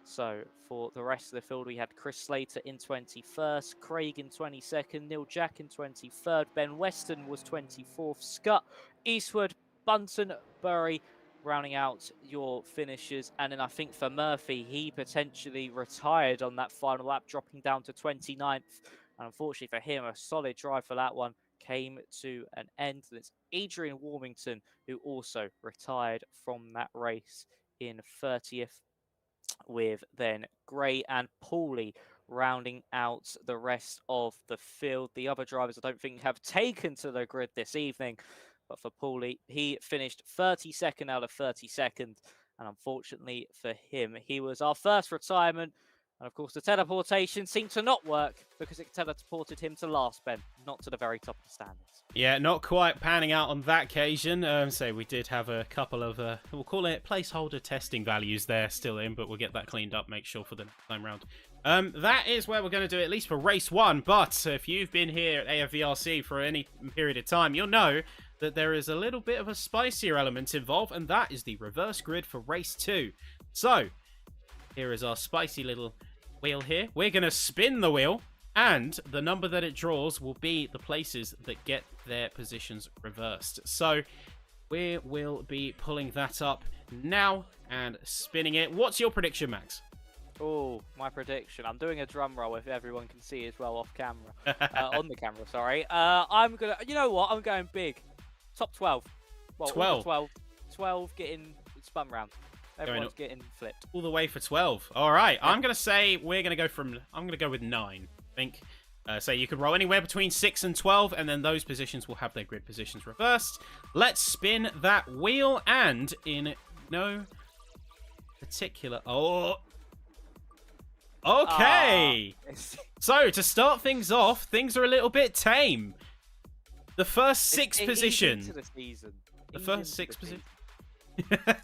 So for the rest of the field, we had Chris Slater in 21st, Craig in 22nd, Neil Jack in 23rd, Ben Weston was 24th, Scott, Eastwood, Bunton, Bury, rounding out your finishers. And then I think for Murphy, he potentially retired on that final lap, dropping down to 29th. And unfortunately for him, a solid drive for that one came to an end. And it's Adrian Warmington who also retired from that race in 30th. With then Gray and Pauly rounding out the rest of the field. The other drivers I don't think have taken to the grid this evening, but for Pauly, he finished 32nd out of 32nd, and unfortunately for him, he was our first retirement. And of course, the teleportation seemed to not work because it teleported him to last, Ben, not to the very top of the standings. Yeah, not quite panning out on that occasion. So we did have a couple of, we'll call it placeholder testing values there still in, but we'll get that cleaned up, make sure for the next time round. That is where we're going to do it, at least for race 1. But if you've been here at AFVRC for any period of time, you'll know that there is a little bit of a spicier element involved, and that is the reverse grid for race 2. So here is our spicy little wheel here. We're going to spin the wheel, and the number that it draws will be the places that get their positions reversed. So we will be pulling that up now and spinning it. What's your prediction, Max? Oh, my prediction. I'm doing a drum roll if everyone can see as well off camera. On the camera, sorry. I'm going to, you know what? I'm going big. Top 12. Well, 12. 12 getting spun round. Everyone's getting flipped. All the way for 12. All right. Yeah. I'm going to say I'm going to go with 9, I think. So you could roll anywhere between 6 and 12, and then those positions will have their grid positions reversed. Let's spin that wheel, and in no particular... Oh... Okay! So, to start things off, things are a little bit tame. The first 6 positions. The first 6 positions.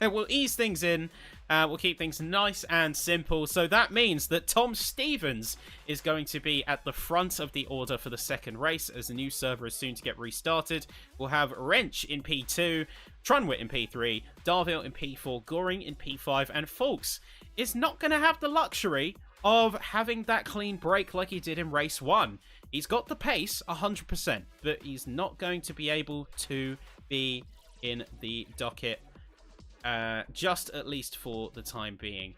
We'll ease things in. We'll keep things nice and simple. So that means that Tom Stevens is going to be at the front of the order for the second race, as the new server is soon to get restarted. We'll have Wrench in P2, Trunwitt in P3, Darville in P4, Goring in P5, and Fawkes is not going to have the luxury of having that clean break like he did in race 1. He's got the pace 100%, but he's not going to be able to be in the docket just at least for the time being,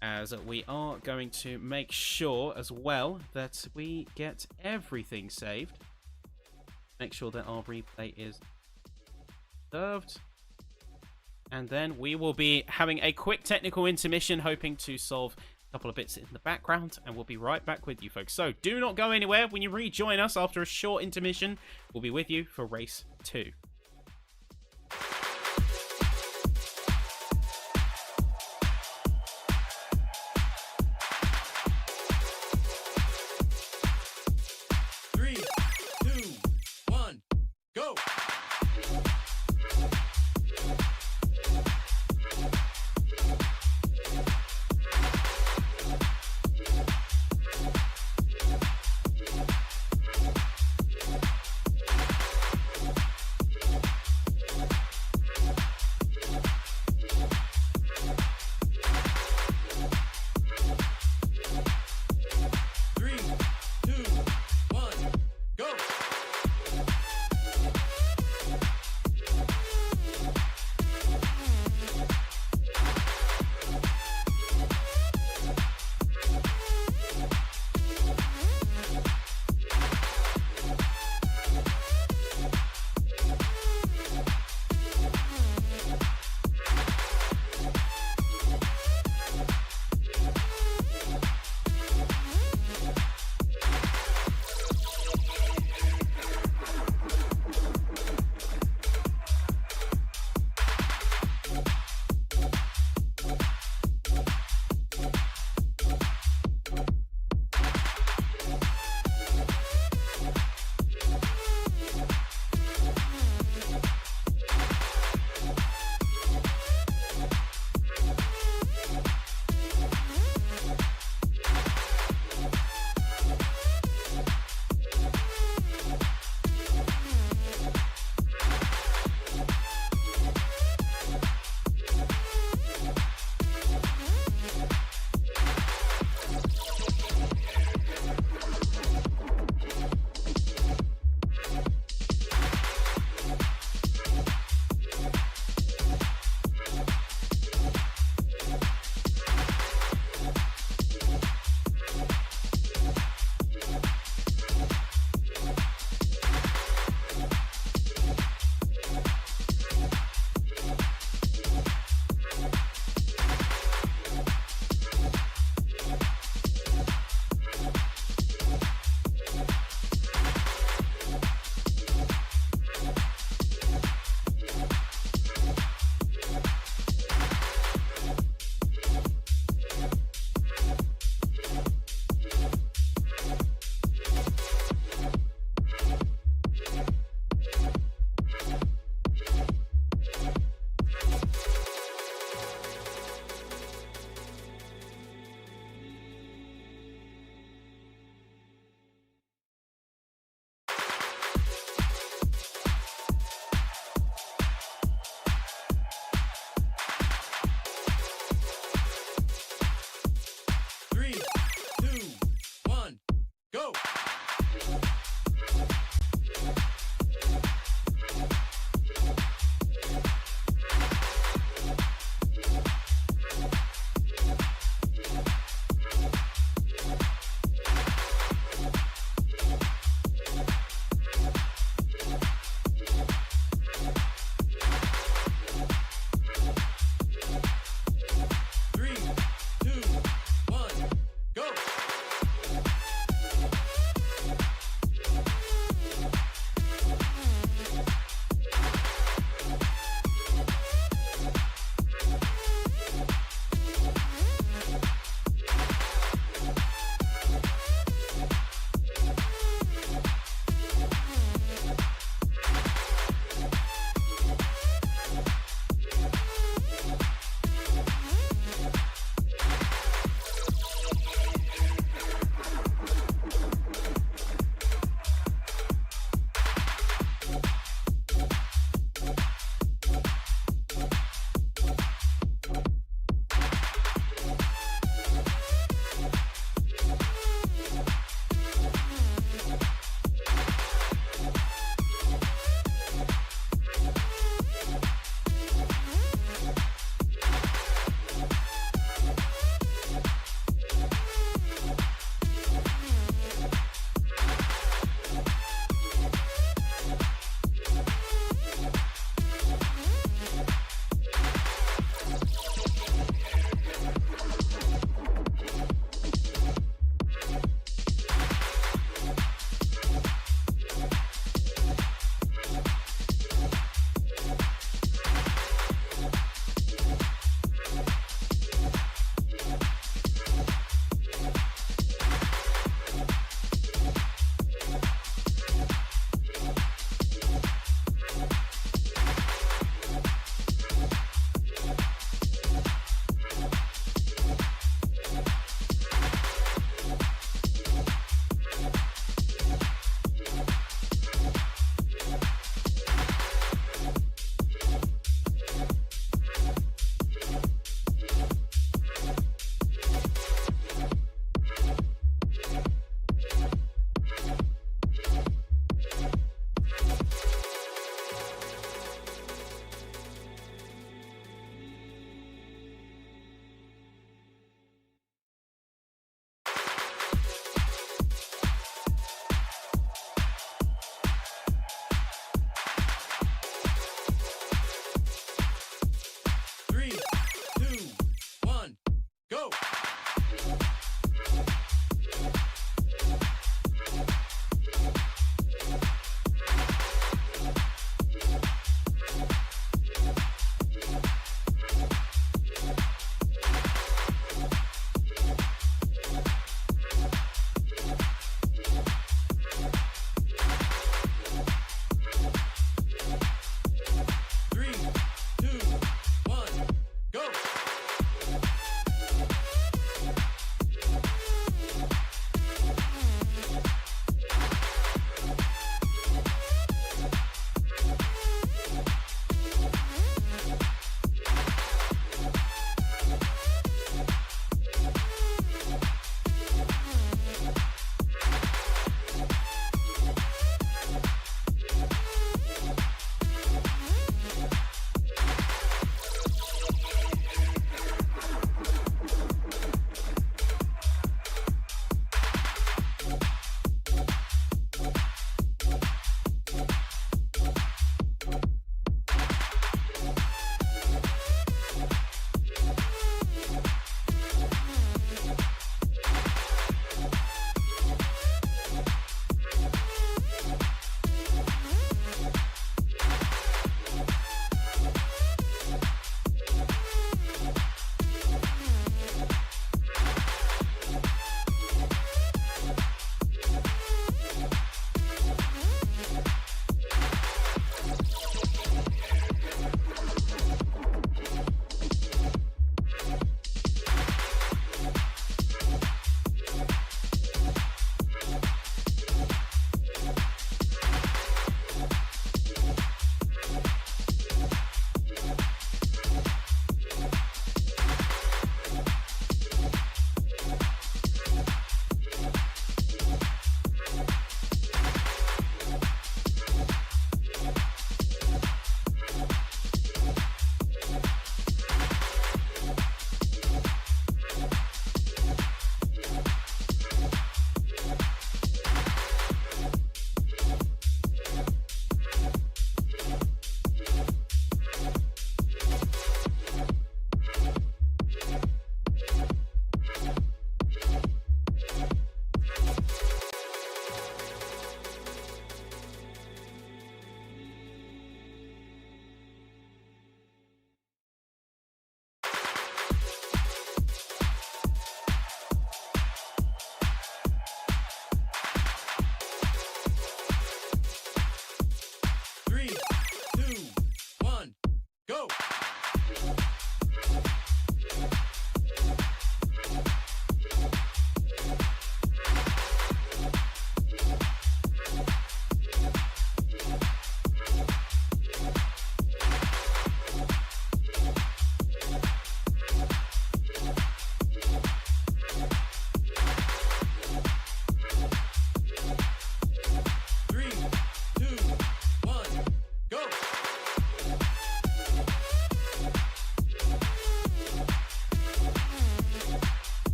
as we are going to make sure as well that we get everything saved. Make sure that our replay is served. And then we will be having a quick technical intermission, hoping to solve couple of bits in the background, and we'll be right back with you, folks. So do not go anywhere. When you rejoin us after a short intermission, we'll be with you for race 2.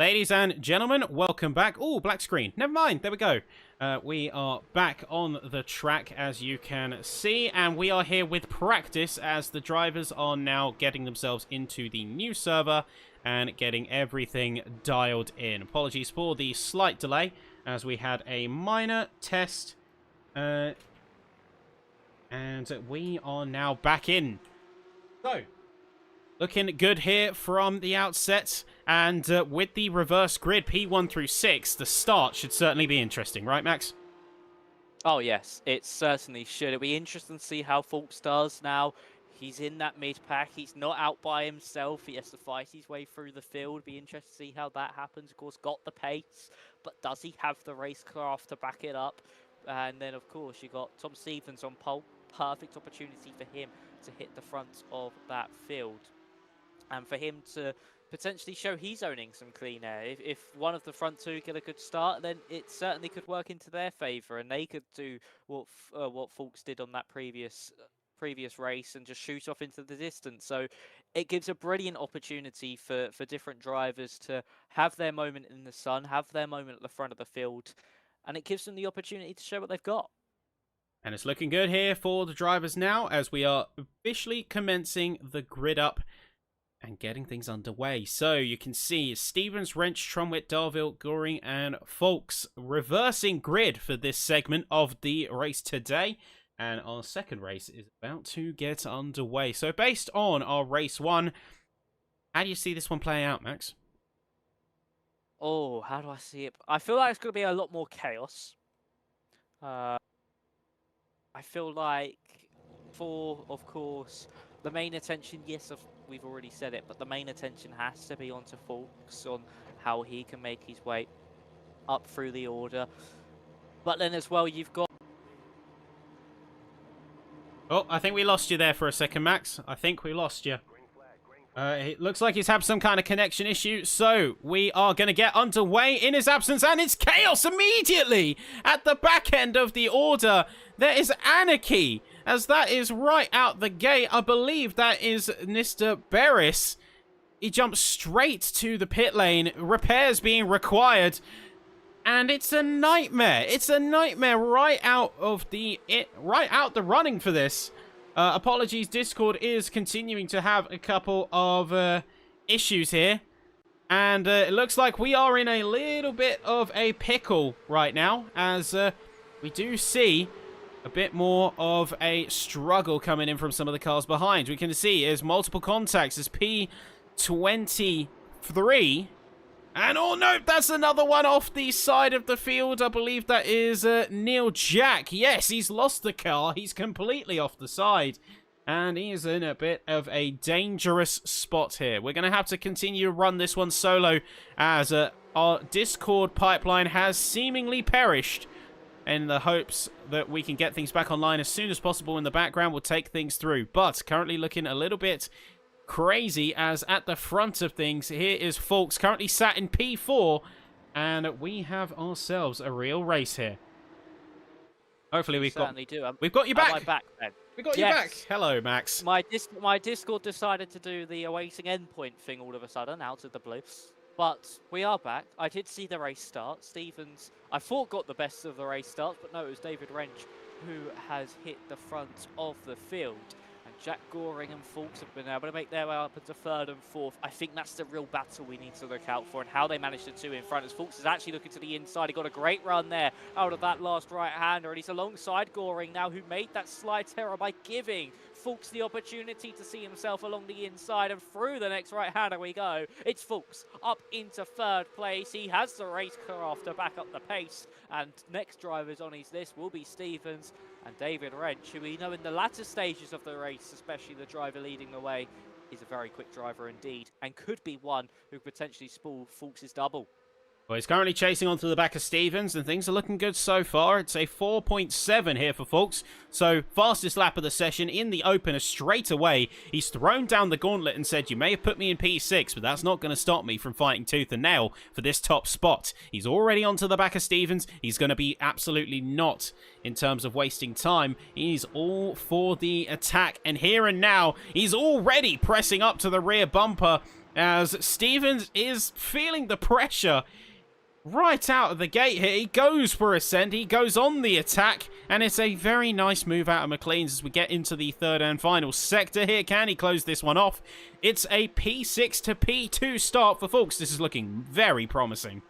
Ladies and gentlemen, welcome back. Oh, black screen. Never mind. There we go. We are back on the track, as you can see, and we are here with practice as the drivers are now getting themselves into the new server and getting everything dialed in. Apologies for the slight delay, as we had a minor test, and we are now back in. So, looking good here from the outset, and with the reverse grid P1 through 6, the start should certainly be interesting, right, Max? Oh, yes, it certainly should. It'll be interesting to see how Fulks does now. He's in that mid-pack. He's not out by himself. He has to fight his way through the field. Be interested to see how that happens. Of course, got the pace, but does he have the racecraft to back it up? And then, of course, you got Tom Stevens on pole. Perfect opportunity for him to hit the front of that field. And for him to potentially show he's owning some clean air. If one of the front two get a good start, then it certainly could work into their favour, and they could do what Fulks did on that previous race and just shoot off into the distance. So it gives a brilliant opportunity for different drivers to have their moment in the sun, have their moment at the front of the field, and it gives them the opportunity to show what they've got. And it's looking good here for the drivers now, as we are officially commencing the grid up and getting things underway. So you can see Stevens, Wrench, Tromwit, Darville, Goring, and Fulks reversing grid for this segment of the race today. And our second race is about to get underway. So based on our race one, how do you see this one playing out, Max? Oh, how do I see it? I feel like it's going to be a lot more chaos. I feel like of course, the main attention, yes, we've already said it, but the main attention has to be onto Fulks, on how he can make his way up through the order. But then as well, you've got... Oh, I think we lost you there for a second, Max. I think we lost you. It looks like he's had some kind of connection issue, so we are going to get underway in his absence, and it's chaos immediately at the back end of the order. There is anarchy, as that is right out the gate. I believe that is Mr. Barris. He jumps straight to the pit lane, repairs being required, and it's a nightmare. It's a nightmare right out the running for this. Apologies, Discord is continuing to have a couple of issues here. And it looks like we are in a little bit of a pickle right now, as we do see a bit more of a struggle coming in from some of the cars behind. We can see there's multiple contacts. There's P23. And oh no, that's another one off the side of the field. I believe that is Neil Jack. Yes, he's lost the car. He's completely off the side. And he is in a bit of a dangerous spot here. We're going to have to continue to run this one solo, as our Discord pipeline has seemingly perished. In the hopes that we can get things back online as soon as possible in the background, we'll take things through. But currently looking a little bit crazy, as at the front of things, here is Fulks, currently sat in P4, and we have ourselves a real race here. Hopefully we've got you back. Am I back then? We got you back. Hello, Max. My Discord decided to do the awaiting endpoint thing all of a sudden, out of the blue. But we are back. I did see the race start. Stevens, I thought, got the best of the race start, but no, it was David Wrench who has hit the front of the field. And Jack Goring and Fulks have been able to make their way up into third and fourth. I think that's the real battle we need to look out for, and how they managed the two in front, as Fulks is actually looking to the inside. He got a great run there out of that last right-hander, and he's alongside Goring now, who made that slight error by giving Fulks the opportunity to see himself along the inside, and through the next right-hander we go. It's Fulks up into third place. He has the race craft to back up the pace, and next drivers on his list will be Stevens and David Wrench, who we know in the latter stages of the race, especially the driver leading the way, is a very quick driver indeed, and could be one who potentially spool Fulks' double. Well, he's currently chasing onto the back of Stevens, and things are looking good so far. It's a 4.7 here for Fulks. So, fastest lap of the session in the opener straight away. He's thrown down the gauntlet and said, you may have put me in P6, but that's not going to stop me from fighting tooth and nail for this top spot. He's already onto the back of Stevens. He's going to be absolutely not in terms of wasting time. He's all for the attack, and here and now, he's already pressing up to the rear bumper as Stevens is feeling the pressure right out of the gate here. He goes for a send, he goes on the attack, and it's a very nice move out of McLean's as we get into the third and final sector here. Can he close this one off? It's a P6 to P2 start for Fulks. This is looking very promising.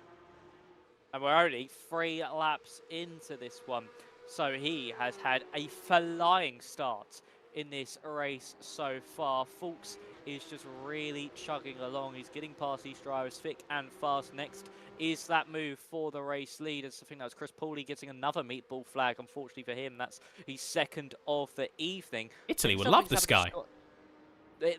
And we're only 3 laps into this one, so he has had a flying start in this race so far. Fulks is just really chugging along. He's getting past these drivers thick and fast. Next is that move for the race leaders. I think that was Chris Pauley getting another meatball flag. Unfortunately for him, that's his second of the evening. Italy would love this guy.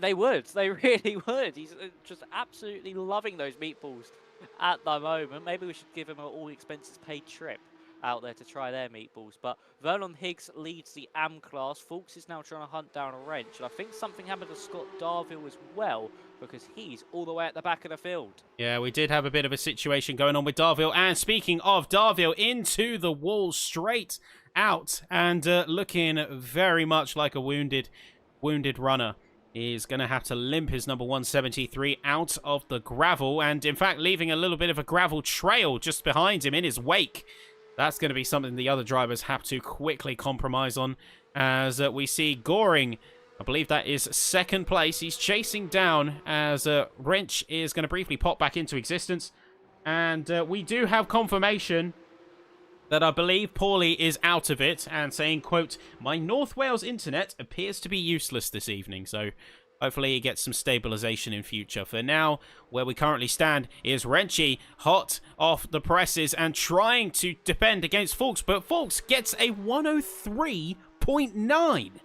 They would. They really would. He's just absolutely loving those meatballs at the moment. Maybe we should give him an all expenses paid trip out there to try their meatballs. But Vernon Higgs leads the AM class. Fulks is now trying to hunt down a wrench. And I think something happened to Scott Darville as well, because he's all the way at the back of the field. Yeah, we did have a bit of a situation going on with Darville. And speaking of Darville, into the wall straight out, and looking very much like a wounded runner. Is going to have to limp his number 173 out of the gravel, and in fact leaving a little bit of a gravel trail just behind him in his wake. That's going to be something the other drivers have to quickly compromise on, as we see Goring, I believe that is second place. He's chasing down as Wrench is going to briefly pop back into existence, and we do have confirmation that I believe Paulie is out of it and saying, quote, "My North Wales internet appears to be useless this evening." So hopefully he gets some stabilization in future. For now, where we currently stand is Wrenchy hot off the presses and trying to defend against Fulks, but Fulks gets a 103.9.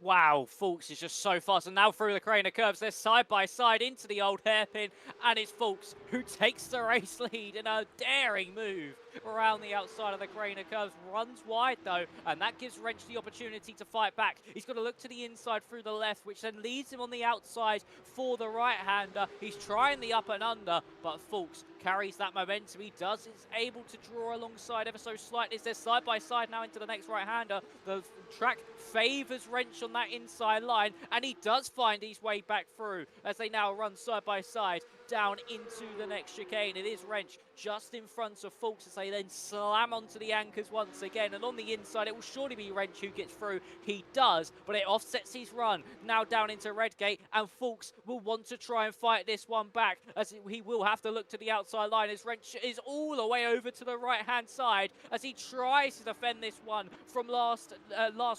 Wow, Fulks is just so fast, and now through the crane of curves, they're side by side into the old hairpin, and it's Fulks who takes the race lead in a daring move around the outside of the crane of curves. Runs wide though, and that gives Wrench the opportunity to fight back. He's got to look to the inside through the left, which then leads him on the outside for the right-hander. He's trying the up and under, but Fulks carries that momentum. He is able to draw alongside ever so slightly. They're side by side now into the next right-hander. The track favours Wrench on that inside line, and he does find his way back through as they now run side by side down into the next chicane. It is Wrench just in front of Fulks as they then slam onto the anchors once again, and on the inside it will surely be Wrench who gets through. He does, but it offsets his run now down into Redgate, and Fulks will want to try and fight this one back as he will have to look to the outside line as Wrench is all the way over to the right hand side as he tries to defend this one from last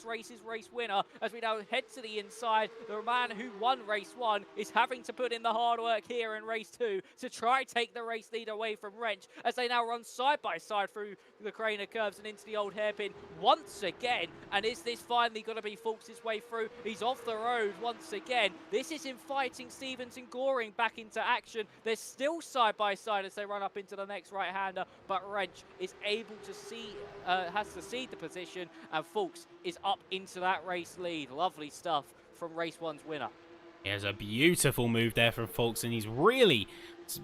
race's race winner. As we now head to the inside, the man who won race 1 is having to put in the hard work here in race 2 to try take the race lead away from Wrench as they now run side by side through the crane of curves and into the old hairpin once again. And is this finally going to be Fulks' way through? He's off the road once again. This is him fighting Stevens and Goring back into action. They're still side by side as they run up into the next right-hander, but Wrench is able to has to cede the position, and Fulks is up into that race lead. Lovely stuff from race 1's winner. There's a beautiful move there from Fulks, and he's really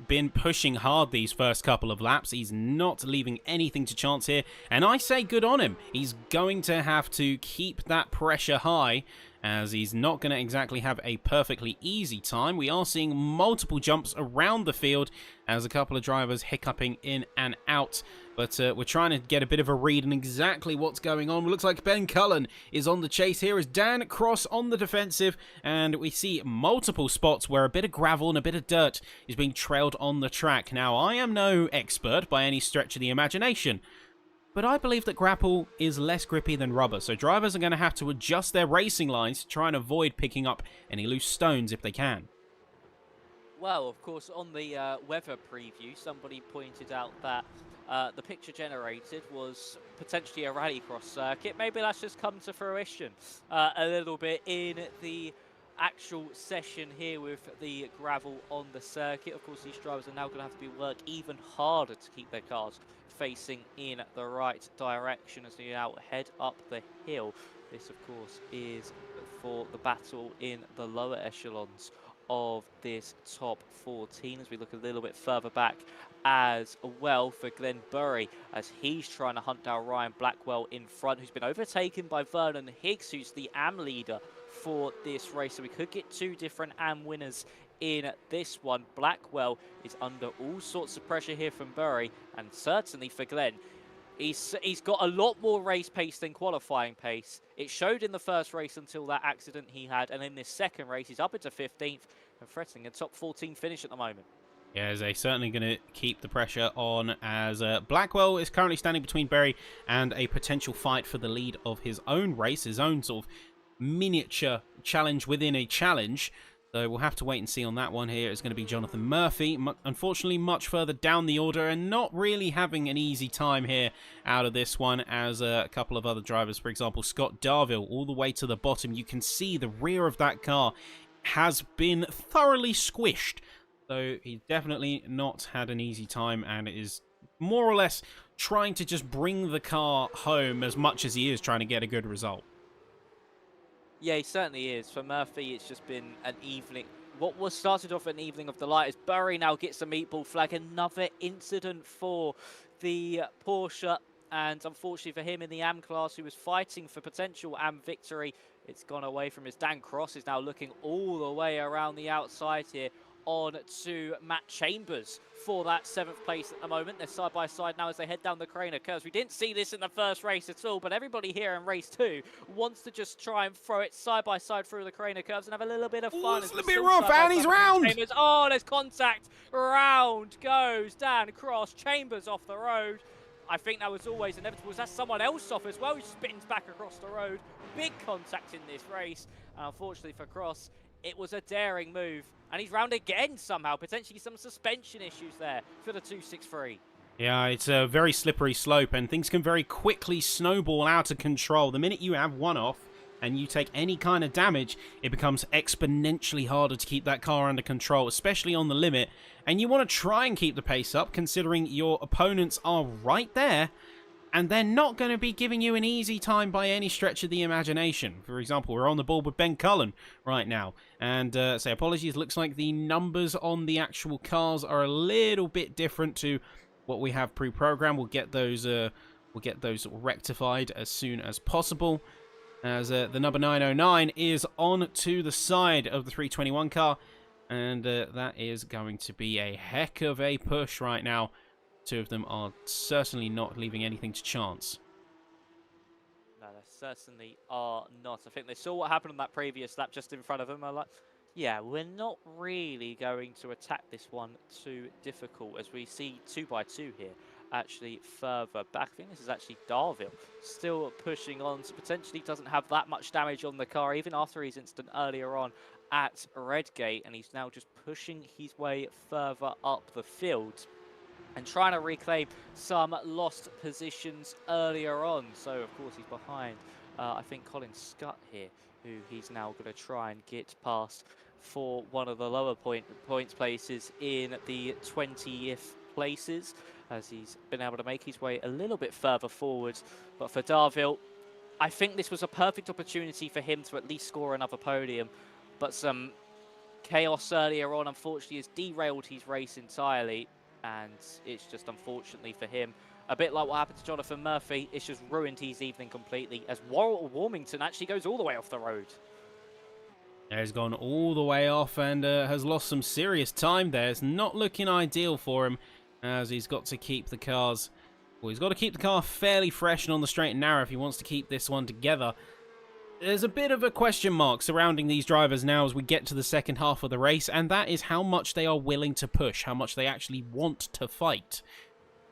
been pushing hard these first couple of laps. He's not leaving anything to chance here, and I say good on him. He's going to have to keep that pressure high, as he's not going to exactly have a perfectly easy time. We are seeing multiple jumps around the field as a couple of drivers hiccuping in and out. But we're trying to get a bit of a read on exactly what's going on. It looks like Ben Cullen is on the chase here as Dan Cross on the defensive. And we see multiple spots where a bit of gravel and a bit of dirt is being trailed on the track. Now, I am no expert by any stretch of the imagination, but I believe that grapple is less grippy than rubber. So drivers are going to have to adjust their racing lines to try and avoid picking up any loose stones if they can. Well, of course, on the weather preview, somebody pointed out that the picture generated was potentially a rallycross circuit. Maybe that's just come to fruition a little bit in the actual session here with the gravel on the circuit. Of course, these drivers are now going to have to work even harder to keep their cars facing in the right direction as they now head up the hill. This, of course, is for the battle in the lower echelons of this top 14 as we look a little bit further back as well for Glenn Burry as he's trying to hunt down Ryan Blackwell in front, who's been overtaken by Vernon Higgs, who's the AM leader for this race. So we could get 2 different AM winners in this one. Blackwell is under all sorts of pressure here from Bury, and certainly for Glenn. He's got a lot more race pace than qualifying pace. It showed in the first race until that accident he had, and in this second race, he's up into 15th and threatening a top 14 finish at the moment. Yeah, they're certainly going to keep the pressure on, as Blackwell is currently standing between Bury and a potential fight for the lead of his own race, his own sort of miniature challenge within a challenge. So we'll have to wait and see on that one. Here is going to be Jonathan Murphy, unfortunately much further down the order and not really having an easy time here out of this one, as a couple of other drivers, for example Scott Darville, all the way to the bottom. You can see the rear of that car has been thoroughly squished. So he's definitely not had an easy time, and is more or less trying to just bring the car home as much as he is trying to get a good result. Yeah, he certainly is. For Murphy, it's just been an evening. What was started off an evening of delight is Bury now gets a meatball flag. Another incident for the Porsche, and unfortunately for him in the AM class, who was fighting for potential AM victory, it's gone away from his. Dan Cross is now looking all the way around the outside here on to Matt Chambers for that 7th place at the moment. They're side by side now as they head down the Craner curves. We didn't see this in the first race at all, but everybody here in race 2 wants to just try and throw it side by side through the Craner curves and have a little bit of fun. It's a little bit rough, and he's round! Chambers. Oh, there's contact. Round goes Dan Cross. Chambers off the road. I think that was always inevitable. That's someone else off as well, who spins back across the road. Big contact in this race. And unfortunately for Cross, it was a daring move, and he's round again somehow. Potentially some suspension issues there for the 263. Yeah, it's a very slippery slope, and things can very quickly snowball out of control. The minute you have one off and you take any kind of damage, it becomes exponentially harder to keep that car under control, especially on the limit. And you want to try and keep the pace up, considering your opponents are right there, and they're not going to be giving you an easy time by any stretch of the imagination. For example, we're on the board with Ben Cullen right now. And say apologies, looks like the numbers on the actual cars are a little bit different to what we have pre-programmed. We'll get those rectified as soon as possible. As the number 909 is on to the side of the 321 car. And that is going to be a heck of a push right now. Two of them are certainly not leaving anything to chance. No, they certainly are not. I think they saw what happened on that previous lap just in front of them. They're like, yeah, we're not really going to attack this one too difficult, as we see 2x2 here actually further back. I think this is actually Darville still pushing on, so potentially doesn't have that much damage on the car, even after his incident earlier on at Redgate, and he's now just pushing his way further up the field and trying to reclaim some lost positions earlier on. So, of course, he's behind, I think, Colin Scott here, who he's now going to try and get past for one of the lower points places in the 20th places, as he's been able to make his way a little bit further forward. But for Darville, I think this was a perfect opportunity for him to at least score another podium. But some chaos earlier on, unfortunately, has derailed his race entirely. And it's just, unfortunately for him, a bit like what happened to Jonathan Murphy, it's just ruined his evening completely, as Warmington actually goes all the way off the road. Yeah, he's gone all the way off and has lost some serious time there. It's not looking ideal for him, as he's got to keep the cars... Well, he's got to keep the car fairly fresh and on the straight and narrow if he wants to keep this one together. There's a bit of a question mark surrounding these drivers now as we get to the second half of the race, and that is how much they are willing to push, how much they actually want to fight.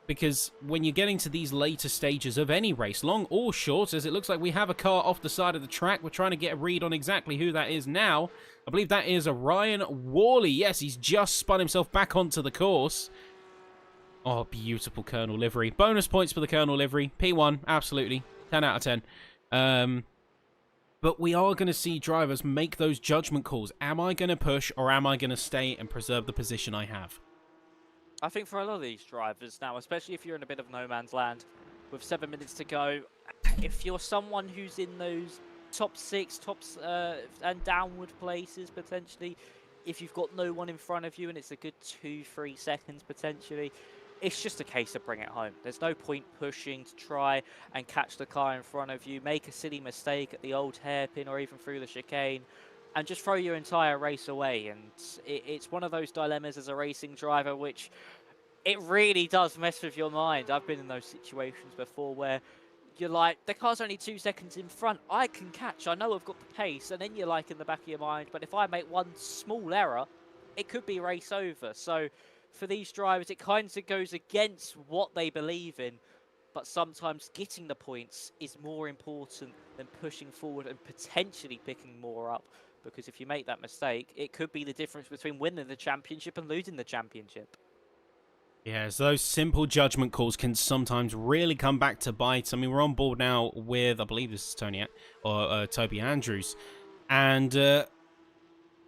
Because when you're getting to these later stages of any race, long or short, as it looks like we have a car off the side of the track, we're trying to get a read on exactly who that is now. I believe that is a Ryan Worley. Yes, he's just spun himself back onto the course. Oh, beautiful Colonel livery. Bonus points for the Colonel livery. P1, absolutely. 10 out of 10. But we are going to see drivers make those judgment calls. Am I going to push, or am I going to stay and preserve the position I have? I think for a lot of these drivers now, especially if you're in a bit of no man's land with 7 minutes to go, if you're someone who's in those top 6, and downward places potentially, if you've got no one in front of you and it's a good 2-3 seconds potentially, it's just a case of bring it home. There's no point pushing to try and catch the car in front of you, make a silly mistake at the old hairpin or even through the chicane, and just throw your entire race away. And it's one of those dilemmas as a racing driver, which it really does mess with your mind. I've been in those situations before where you're like, the car's only 2 seconds in front, I can catch, I know I've got the pace, and then you're like in the back of your mind, but if I make one small error, it could be race over. So for these drivers, it kind of goes against what they believe in, but sometimes getting the points is more important than pushing forward and potentially picking more up, because if you make that mistake, it could be the difference between winning the championship and losing the championship. Yeah, so those simple judgment calls can sometimes really come back to bite. I mean, we're on board now with, I believe this is Toby Andrews, and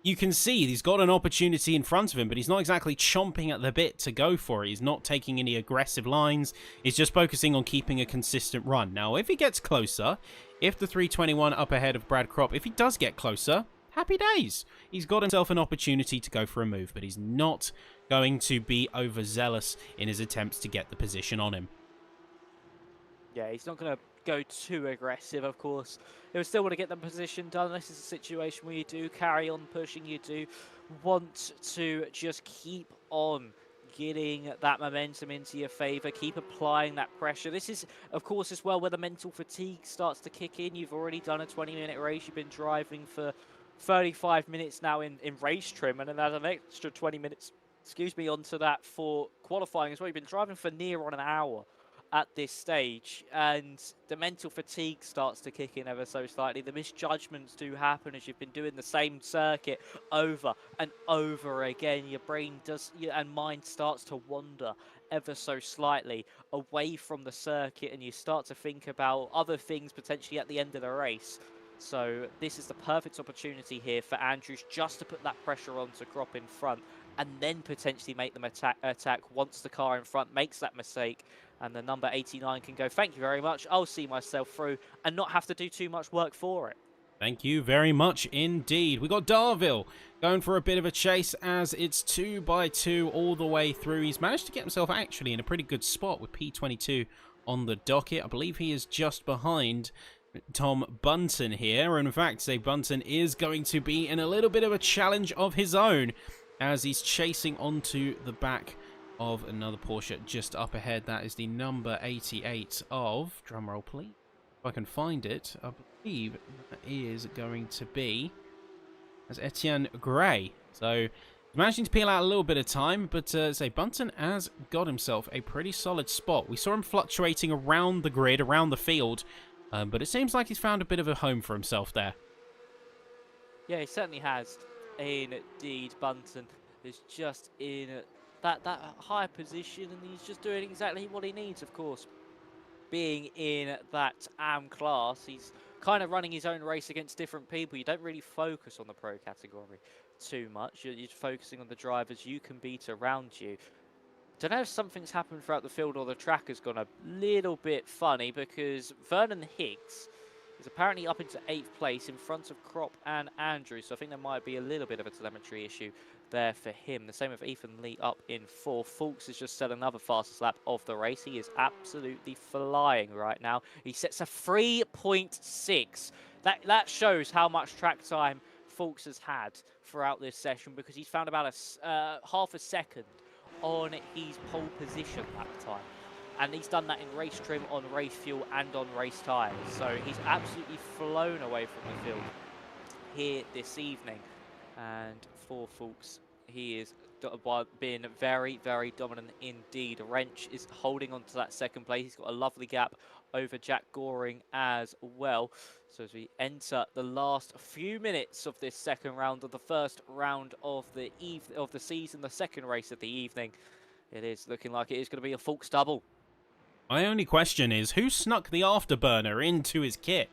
you can see he's got an opportunity in front of him, but he's not exactly chomping at the bit to go for it. He's not taking any aggressive lines. He's just focusing on keeping a consistent run. Now, if he gets closer, if the 321 up ahead of Brad Kropp, if he does get closer, happy days. He's got himself an opportunity to go for a move, but he's not going to be overzealous in his attempts to get the position on him. Yeah, he's not going to go too aggressive, of course. He'll still want to get the position done. This is a situation where you do carry on pushing. You do want to just keep on getting that momentum into your favour, keep applying that pressure. This is, of course, as well where the mental fatigue starts to kick in. You've already done a 20-minute race. You've been driving for 35 minutes now in race trim, and then add an extra 20 minutes onto that for qualifying as well. You've been driving for near on an hour at this stage, and the mental fatigue starts to kick in ever so slightly. The misjudgments do happen as you've been doing the same circuit over and over again. Your brain and mind starts to wander ever so slightly away from the circuit, and you start to think about other things potentially at the end of the race. So this is the perfect opportunity here for Andrews just to put that pressure on to Kropp in front, and then potentially make them attack once the car in front makes that mistake, and the number 89 can go, thank you very much, I'll see myself through, and not have to do too much work for it. Thank you very much indeed. We got Darville going for a bit of a chase as it's 2x2 all the way through. He's managed to get himself actually in a pretty good spot with P22 on the docket. I believe he is just behind Tom Bunton here, and in fact, say Bunton is going to be in a little bit of a challenge of his own as he's chasing onto the back of another Porsche just up ahead. That is the number 88 of, drumroll please, if I can find it, I believe that is going to be as Etienne Gray. So managing to peel out a little bit of time, but say Bunton has got himself a pretty solid spot. We saw him fluctuating around the grid, around the field, but it seems like he's found a bit of a home for himself there. Yeah, he certainly has. Indeed, Bunton is just in that high position, and he's just doing exactly what he needs, of course. Being in that AM class, he's kind of running his own race against different people. You don't really focus on the pro category too much. You're focusing on the drivers you can beat around you. Don't know if something's happened throughout the field or the track has gone a little bit funny, because Vernon Higgs is apparently up into 8th place in front of Kropp and Andrews. So I think there might be a little bit of a telemetry issue there for him. The same with Ethan Lee up in 4th. Fulks has just set another fastest lap of the race. He is absolutely flying right now. He sets a 3.6. That shows how much track time Fulks has had throughout this session, because he's found about half a second on his pole position that time. And he's done that in race trim, on race fuel, and on race tyres. So he's absolutely flown away from the field here this evening. And for Fulks, he is been very, very dominant indeed. Wrench is holding on to that second place. He's got a lovely gap over Jack Goring as well. So as we enter the last few minutes of this second round of the first round of the season, the second race of the evening, it is looking like it is going to be a Fulks double. My only question is, who snuck the afterburner into his kit?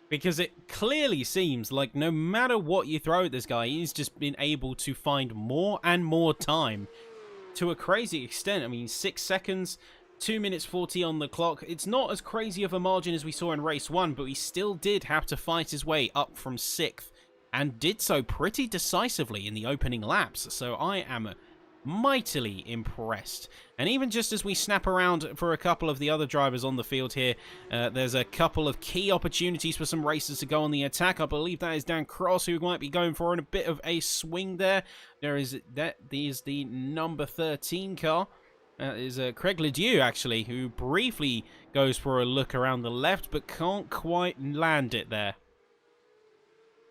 Because it clearly seems like no matter what you throw at this guy, he's just been able to find more and more time to a crazy extent. I mean, 6 seconds, 2 minutes 40 on the clock. It's not as crazy of a margin as we saw in race 1, but he still did have to fight his way up from 6th and did so pretty decisively in the opening laps. So I am mightily impressed. And even just as we snap around for a couple of the other drivers on the field here, there's a couple of key opportunities for some racers to go on the attack. I believe that is Dan Cross who might be going for a bit of a swing there. There's the number 13 car. Is Craig Ledoux, actually, who briefly goes for a look around the left, but can't quite land it there.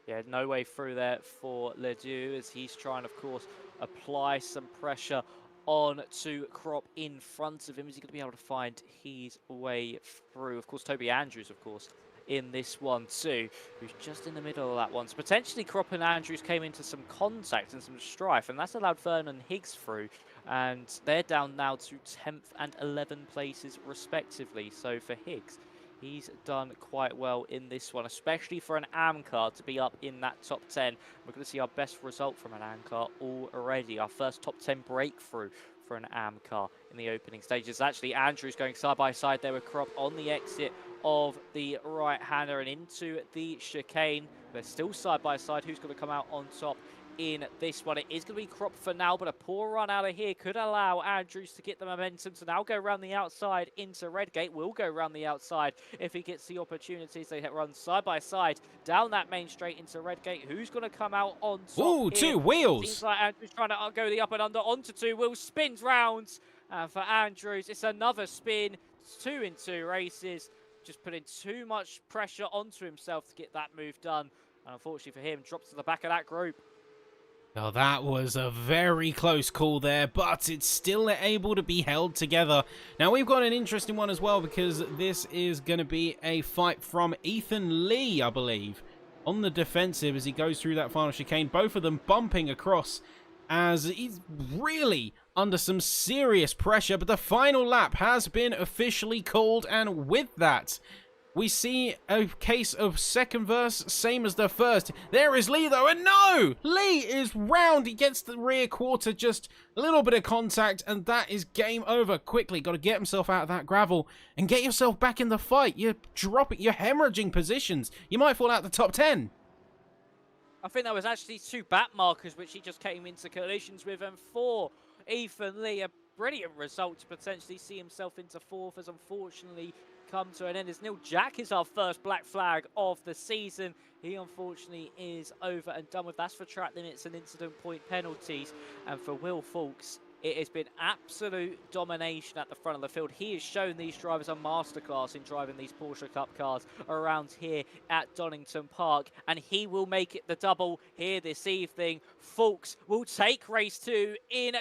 Yeah, no way through there for Ledoux as he's trying, of course, apply some pressure on to Crop in front of him. Is he going to be able to find his way through? Of course, Toby Andrews, of course, in this one too, who's just in the middle of that one. So potentially Crop and Andrews came into some contact and some strife, and that's allowed Vernon Higgs through. And they're down now to 10th and 11th places respectively. So for Higgs, he's done quite well in this one, especially for an AM car to be up in that top 10. We're going to see our best result from an AM car already. Our first top 10 breakthrough for an AM car in the opening stages. Actually, Andrews going side by side there with Crop on the exit of the right-hander and into the chicane. They're still side by side. Who's going to come out on top in this one? It is going to be Crop for now, but a poor run out of here could allow Andrews to get the momentum to now go around the outside into Redgate. Will go around the outside if he gets the opportunities. They run side by side down that main straight into Redgate. Who's going to come out on top? Ooh, here? 2 wheels. Seems like Andrews trying to go the up and under onto 2 wheels. Spins round for Andrews. It's another spin. It's 2 in 2 races. Just putting too much pressure onto himself to get that move done. And unfortunately for him, drops to the back of that group. Now that was a very close call there, but it's still able to be held together. Now we've got an interesting one as well, because this is going to be a fight from Ethan Lee, I believe, on the defensive as he goes through that final chicane. Both of them bumping across as he's really under some serious pressure, but the final lap has been officially called, and with that, we see a case of second verse, same as the first. There is Lee, though, and no! Lee is round. He gets the rear quarter, just a little bit of contact, and that is game over. Quickly, got to get himself out of that gravel and get yourself back in the fight. You're hemorrhaging positions. You might fall out the top 10. I think that was actually 2 back markers, which he just came into collisions with, and for Ethan Lee, a brilliant result to potentially see himself into 4th, as unfortunately come to an end as Neil Jack is our first black flag of the season. He unfortunately is over and done with. That's for track limits and incident point penalties. And for Will Fulks, it has been absolute domination at the front of the field. He has shown these drivers a masterclass in driving these Porsche Cup cars around here at Donington Park, and he will make it the double here this evening. Fulks will take race 2 in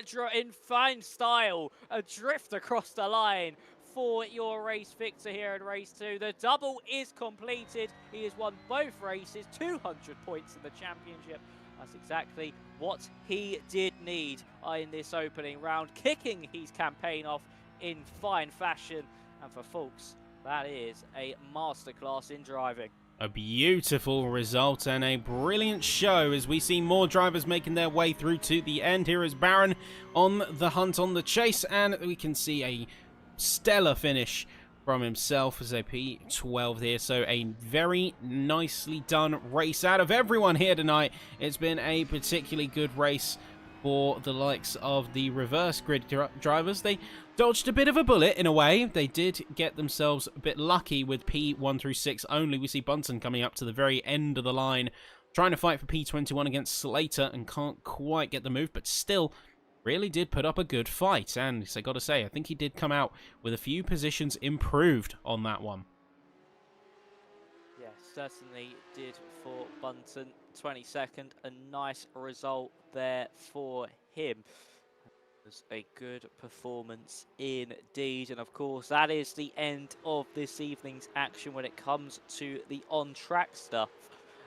fine style, a drift across the line for your race victor here in race 2. The double is completed. He has won both races, 200 points in the championship. That's exactly what he did need in this opening round, kicking his campaign off in fine fashion. And for Fulks, that is a masterclass in driving. A beautiful result and a brilliant show as we see more drivers making their way through to the end. Here is Baron on the hunt, on the chase, and we can see a stellar finish from himself as a P12 here. So a very nicely done race out of everyone here tonight. It's been a particularly good race for the likes of the reverse grid drivers. They dodged a bit of a bullet in a way. They did get themselves a bit lucky with P1 through 6 only. We see Bunton coming up to the very end of the line, trying to fight for P21 against Slater, and can't quite get the move, but still really did put up a good fight. And so I gotta say, I think he did come out with a few positions improved on that one. Yes, certainly did for Bunton. 22nd, a nice result there for him. It was a good performance indeed. And of course, that is the end of this evening's action when it comes to the on-track stuff.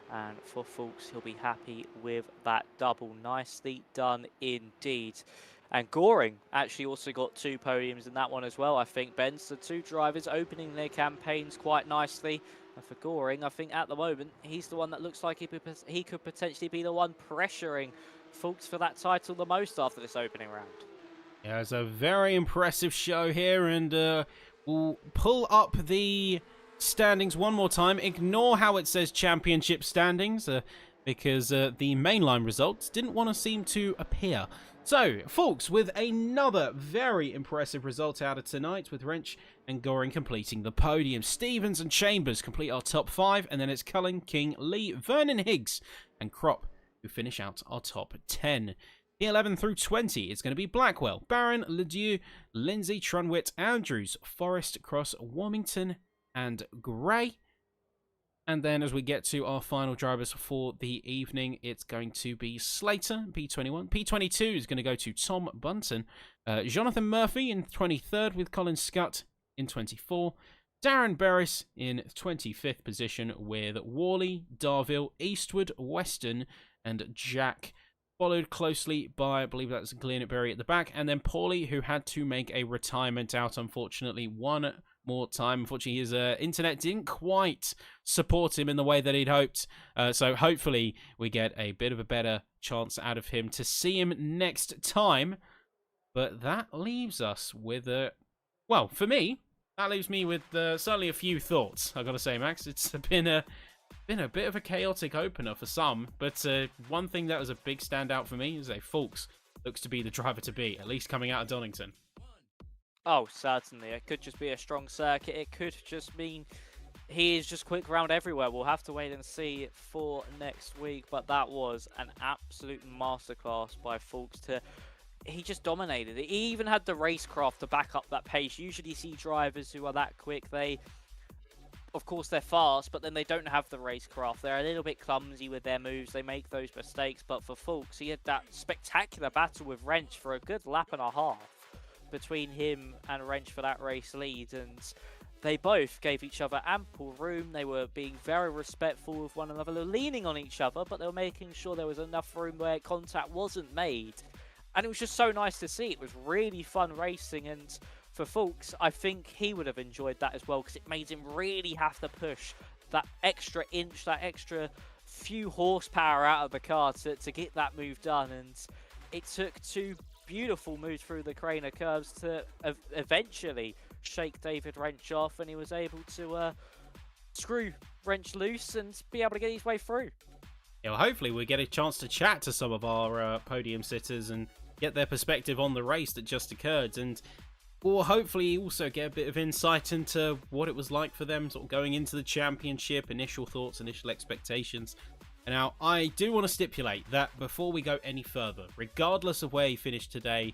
And for Fulks, he'll be happy with that double. Nicely done indeed. And Goring actually also got 2 podiums in that one as well, I think. Ben's the 2 drivers opening their campaigns quite nicely. And for Goring, I think at the moment, he's the one that looks like he could potentially be the one pressuring Fulks for that title the most after this opening round. Yeah, it's a very impressive show here, and we'll pull up the standings one more time. Ignore how it says championship standings because the mainline results didn't want to seem to appear. So, folks, with another very impressive result out of tonight, with Wrench and Goring completing the podium. Stevens and Chambers complete our top 5, and then it's Cullen, King, Lee, Vernon Higgs, and Crop who finish out our top 10. The 11 through 20 is going to be Blackwell, Barron, Ledieu, Lindsay, Trunwit, Andrews, Forest, Cross, Warmington, and Gray. And then as we get to our final drivers for the evening, it's going to be Slater, P21. P22 is going to go to Tom Bunton. Jonathan Murphy in 23rd with Colin Scutt in 24. Darren Berris in 25th position with Worley, Darville, Eastwood, Weston, and Jack. Followed closely by, I believe that's Glenberry at the back. And then Paulie, who had to make a retirement out, unfortunately, one more time. Unfortunately, his internet didn't quite support him in the way that he'd hoped. So hopefully we get a bit of a better chance out of him to see him next time. But that leaves us with well, for me, that leaves me with certainly a few thoughts, I've got to say, Max. It's been a bit of a chaotic opener for some, but one thing that was a big standout for me is Fulks looks to be the driver to beat, at least coming out of Donington. Oh, certainly. It could just be a strong circuit. It could just mean he is just quick round everywhere. We'll have to wait and see for next week, but that was an absolute masterclass by Fulks. He just dominated it. He even had the racecraft to back up that pace. Usually you see drivers who are that quick, of course they're fast, but then they don't have the racecraft. They're a little bit clumsy with their moves. They make those mistakes, but for Fulks, he had that spectacular battle with Wrench for a good lap and a half between him and Wrench for that race lead, and they both gave each other ample room. They were being very respectful of one another. They were leaning on each other, but they were making sure there was enough room where contact wasn't made. And it was just so nice to see. It was really fun racing, and for Fulks, I think he would have enjoyed that as well, because it made him really have to push that extra inch, that extra few horsepower out of the car to get that move done. And it took two beautiful moves through the Craner curves to eventually shake David Wrench off, and he was able to screw Wrench loose and be able to get his way through. Yeah, well, hopefully we get a chance to chat to some of our podium sitters and get their perspective on the race that just occurred, and we'll hopefully also get a bit of insight into what it was like for them sort of going into the championship, initial thoughts, initial expectations. And now, I do want to stipulate that before we go any further, regardless of where you finished today,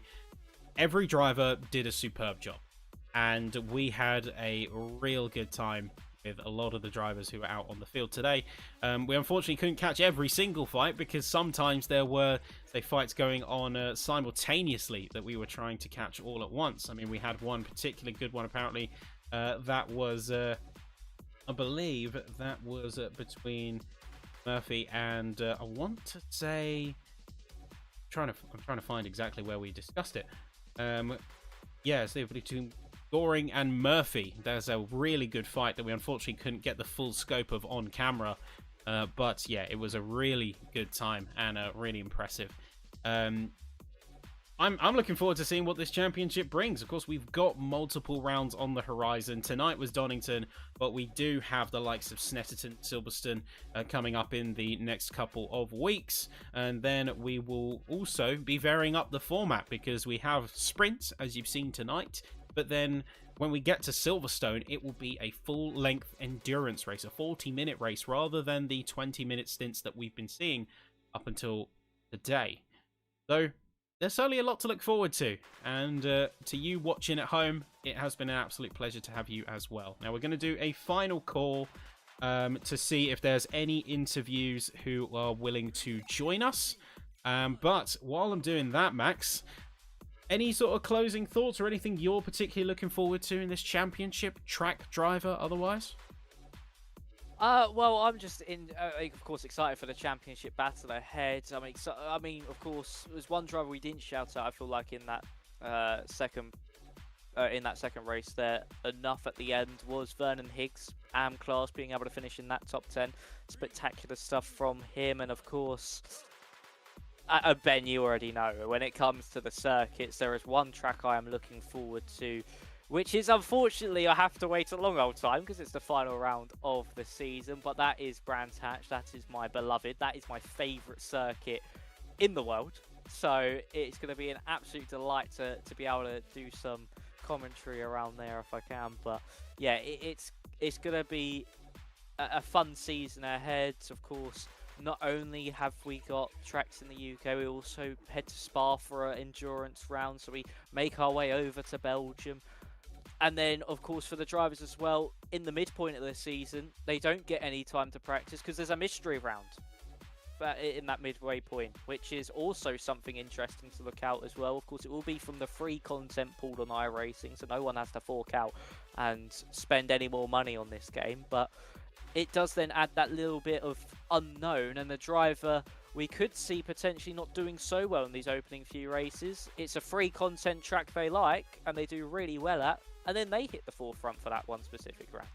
every driver did a superb job. And we had a real good time with a lot of the drivers who were out on the field today. We unfortunately couldn't catch every single fight, because sometimes there were, say, fights going on simultaneously that we were trying to catch all at once. I mean, we had one particularly good one, apparently. That was, I believe, that was between Murphy and, I want to say, I'm trying to find exactly where we discussed it. Yeah, it's between Goring and Murphy. There's a really good fight that we unfortunately couldn't get the full scope of on camera. But yeah, it was a really good time and really impressive. I'm looking forward to seeing what this championship brings. Of course, we've got multiple rounds on the horizon. Tonight was Donington, but we do have the likes of Snetterton, Silverstone coming up in the next couple of weeks. And then we will also be varying up the format, because we have sprints, as you've seen tonight. But then when we get to Silverstone, it will be a full-length endurance race, a 40-minute race, rather than the 20-minute stints that we've been seeing up until today. So there's certainly a lot to look forward to. And to you watching at home, it has been an absolute pleasure to have you as well. Now we're going to do a final call to see if there's any interviews who are willing to join us. But while I'm doing that, Max, any sort of closing thoughts or anything you're particularly looking forward to in this championship, track, driver, otherwise? Well, I'm just of course, excited for the championship battle ahead. I mean, of course, there's one driver we didn't shout out. I feel like in that second race there, enough at the end was Vernon Higgs, AM class, being able to finish in that top 10. Spectacular stuff from him, and of course, Ben, you already know, when it comes to the circuits, there is one track I am looking forward to, which is, unfortunately, I have to wait a long old time because it's the final round of the season, but that is Brands Hatch. That is my beloved. That is my favourite circuit in the world. So it's going to be an absolute delight to be able to do some commentary around there if I can. But yeah, it's going to be a fun season ahead. Of course, not only have we got tracks in the UK, we also head to Spa for an endurance round. So we make our way over to Belgium. And then, of course, for the drivers as well, in the midpoint of the season, they don't get any time to practice because there's a mystery round in that midway point, which is also something interesting to look out as well. Of course, it will be from the free content pooled on iRacing, so no one has to fork out and spend any more money on this game. But it does then add that little bit of unknown, and the driver we could see potentially not doing so well in these opening few races. It's a free content track they like, and they do really well at, and then they hit the forefront for that one specific round.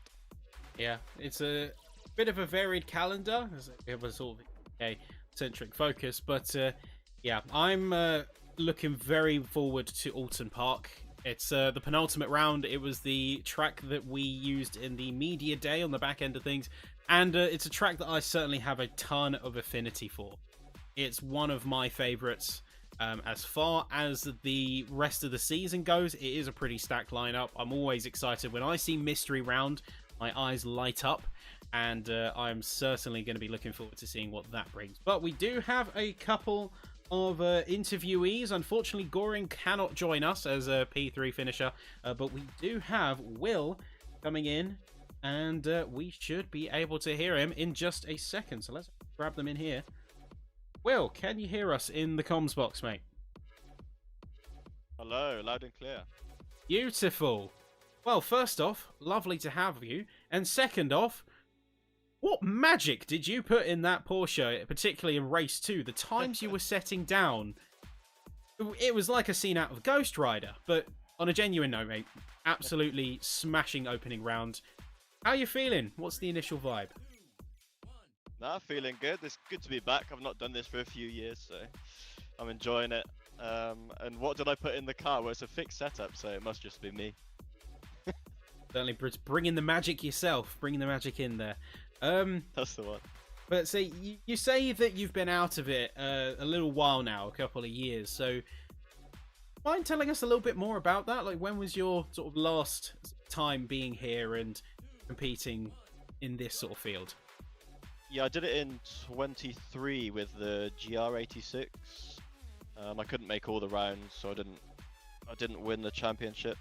Yeah, it's a bit of a varied calendar. It was sort of a centric focus, but yeah, I'm looking very forward to Alton Park. It's the penultimate round. It was the track that we used in the media day on the back end of things, and it's a track that I certainly have a ton of affinity for. It's one of my favorites. As far as the rest of the season goes, it is a pretty stacked lineup. I'm always excited when I see Mystery Round. My eyes light up, and I'm certainly going to be looking forward to seeing what that brings. But we do have a couple of interviewees. Unfortunately, Goring cannot join us as a P3 finisher, but we do have Will coming in, and we should be able to hear him in just a second. So let's grab them in here. Will, can you hear us in the comms box, mate? Hello, loud and clear. Beautiful. Well, first off, lovely to have you. And second off, what magic did you put in that Porsche, particularly in race 2? The times you were setting down, it was like a scene out of Ghost Rider. But on a genuine note, mate, absolutely smashing opening round. How are you feeling? What's the initial vibe? Nah, feeling good. It's good to be back. I've not done this for a few years, so I'm enjoying it. And what did I put in the car? Well, it's a fixed setup, so it must just be me. Certainly bringing the magic yourself, bringing the magic in there. That's the one. But so you say that you've been out of it a little while now, a couple of years. So mind telling us a little bit more about that? Like, when was your sort of last time being here and competing in this sort of field? Yeah, I did it in 23 with the GR86. I couldn't make all the rounds, so I didn't win the championship.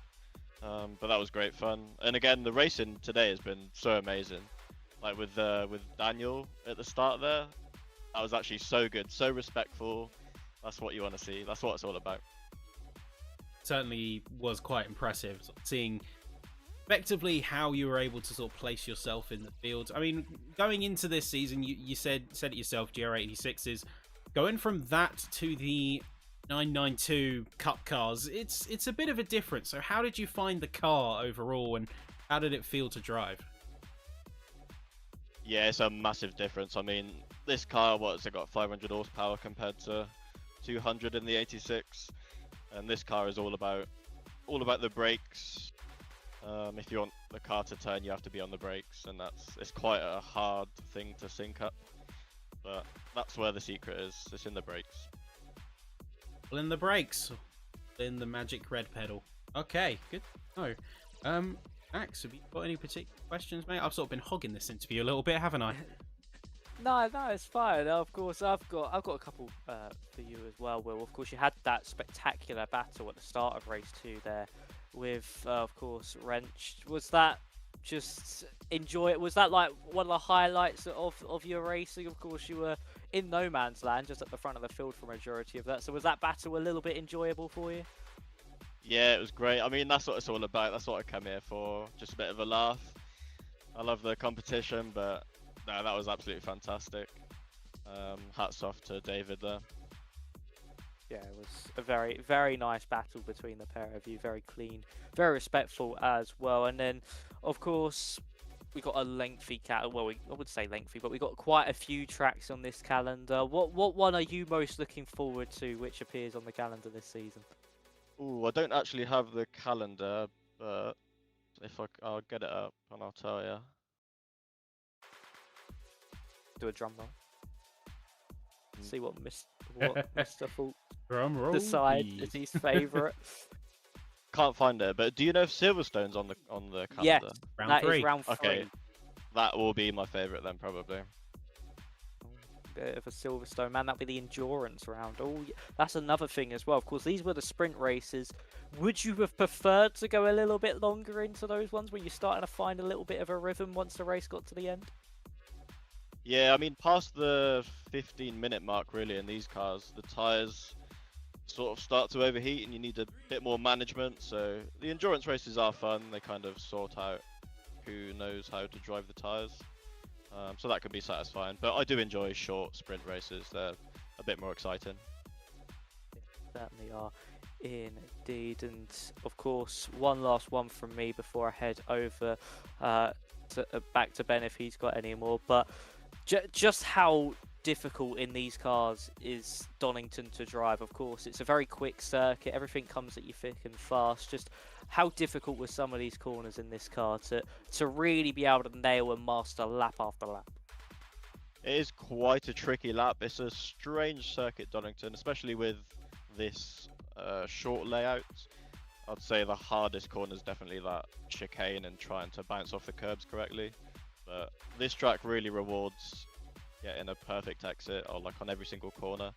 But that was great fun. And again, the racing today has been so amazing. Like with Daniel at the start there, that was actually so good, so respectful. That's what you want to see. That's what it's all about. Certainly was quite impressive seeing effectively how you were able to sort of place yourself in the field. I mean, going into this season, you said it yourself, GR86s, going from that to the 992 Cup cars, it's a bit of a difference. So how did you find the car overall, and how did it feel to drive? Yeah, it's a massive difference. I mean, this car, what's it got, 500 horsepower compared to 200 in the 86, and this car is all about the brakes. If you want the car to turn, you have to be on the brakes, and it's quite a hard thing to sync up. But that's where the secret is. It's in the brakes. Well, in the brakes, in the magic red pedal. Okay, good. No, Max, have you got any particular questions, mate? I've sort of been hogging this interview a little bit, haven't I? No, it's fine. Of course, I've got a couple for you as well, Will. Of course, you had that spectacular battle at the start of race 2 there with, of course, Wrench. Was that just was that like one of the highlights of your racing? Of course, you were in no man's land, just at the front of the field for a majority of that. So was that battle a little bit enjoyable for you? Yeah, it was great. I mean, that's what it's all about. That's what I come here for. Just a bit of a laugh. I love the competition, but no, that was absolutely fantastic. Hats off to David there. Yeah, it was a very, very nice battle between the pair of you. Very clean, very respectful as well. And then, of course, we got a lengthy well, I would say lengthy, but we got quite a few tracks on this calendar. What one are you most looking forward to, which appears on the calendar this season? Ooh, I don't actually have the calendar, but I'll get it up and I'll tell you. Do a drum roll. See what Mr. Fault Drum roll, decide please. as his favourite. Can't find it, but do you know if Silverstone's on the Yes, calendar? Round that is three. round 3. Okay, that will be my favourite then, probably. Bit of a Silverstone, man. That'll be the endurance round. Oh, that's another thing as well. Of course, these were the sprint races. Would you have preferred to go a little bit longer into those ones where you're starting to find a little bit of a rhythm once the race got to the end? Yeah, I mean, past the 15-minute mark, really, in these cars, the tyres sort of start to overheat and you need a bit more management. So the endurance races are fun. They kind of sort out who knows how to drive the tyres. So that can be satisfying. But I do enjoy short sprint races. They're a bit more exciting. Certainly are, indeed. And of course, one last one from me before I head over back to Ben if he's got any more. But just how difficult in these cars is Donington to drive? Of course, it's a very quick circuit. Everything comes at you thick and fast. Just how difficult were some of these corners in this car to really be able to nail and master lap after lap? It is quite a tricky lap. It's a strange circuit, Donington, especially with this short layout. I'd say the hardest corner is definitely that chicane and trying to bounce off the curbs correctly. But this track really rewards getting a perfect exit, or like on every single corner.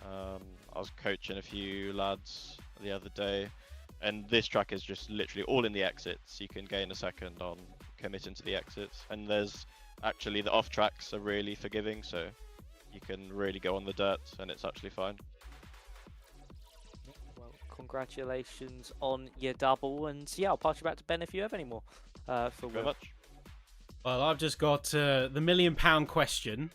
I was coaching a few lads the other day, and this track is just literally all in the exits. You can gain a second on committing to the exits, and there's actually the off tracks are really forgiving, so you can really go on the dirt and it's actually fine. Well, congratulations on your double, and yeah, I'll pass you back to Ben if you have any more for Very Will. much. Well, I've just got the £1 million question,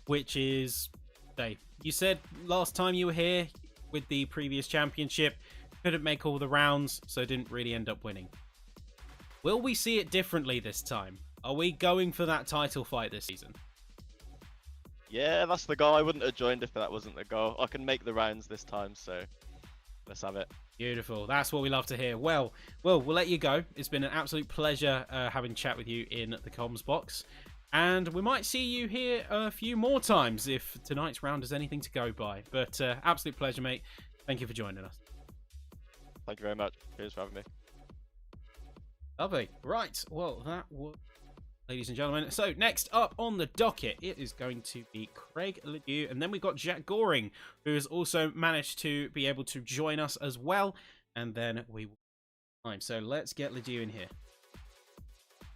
which is, Dave, you said last time you were here with the previous championship, couldn't make all the rounds, so didn't really end up winning. Will we see it differently this time? Are we going for that title fight this season? Yeah, that's the goal. I wouldn't have joined if that wasn't the goal. I can make the rounds this time, so let's have it. Beautiful. That's what we love to hear. Well, we'll let you go. It's been an absolute pleasure having a chat with you in the comms box. And we might see you here a few more times if tonight's round is anything to go by. But absolute pleasure, mate. Thank you for joining us. Thank you very much. Cheers for having me. Lovely. Right. Well, that was... Ladies and gentlemen, so next up on the docket, it is going to be Craig Ledoux, and then we've got Jack Goring, who has also managed to be able to join us as well, and then we will time. So let's get Ledoux in here.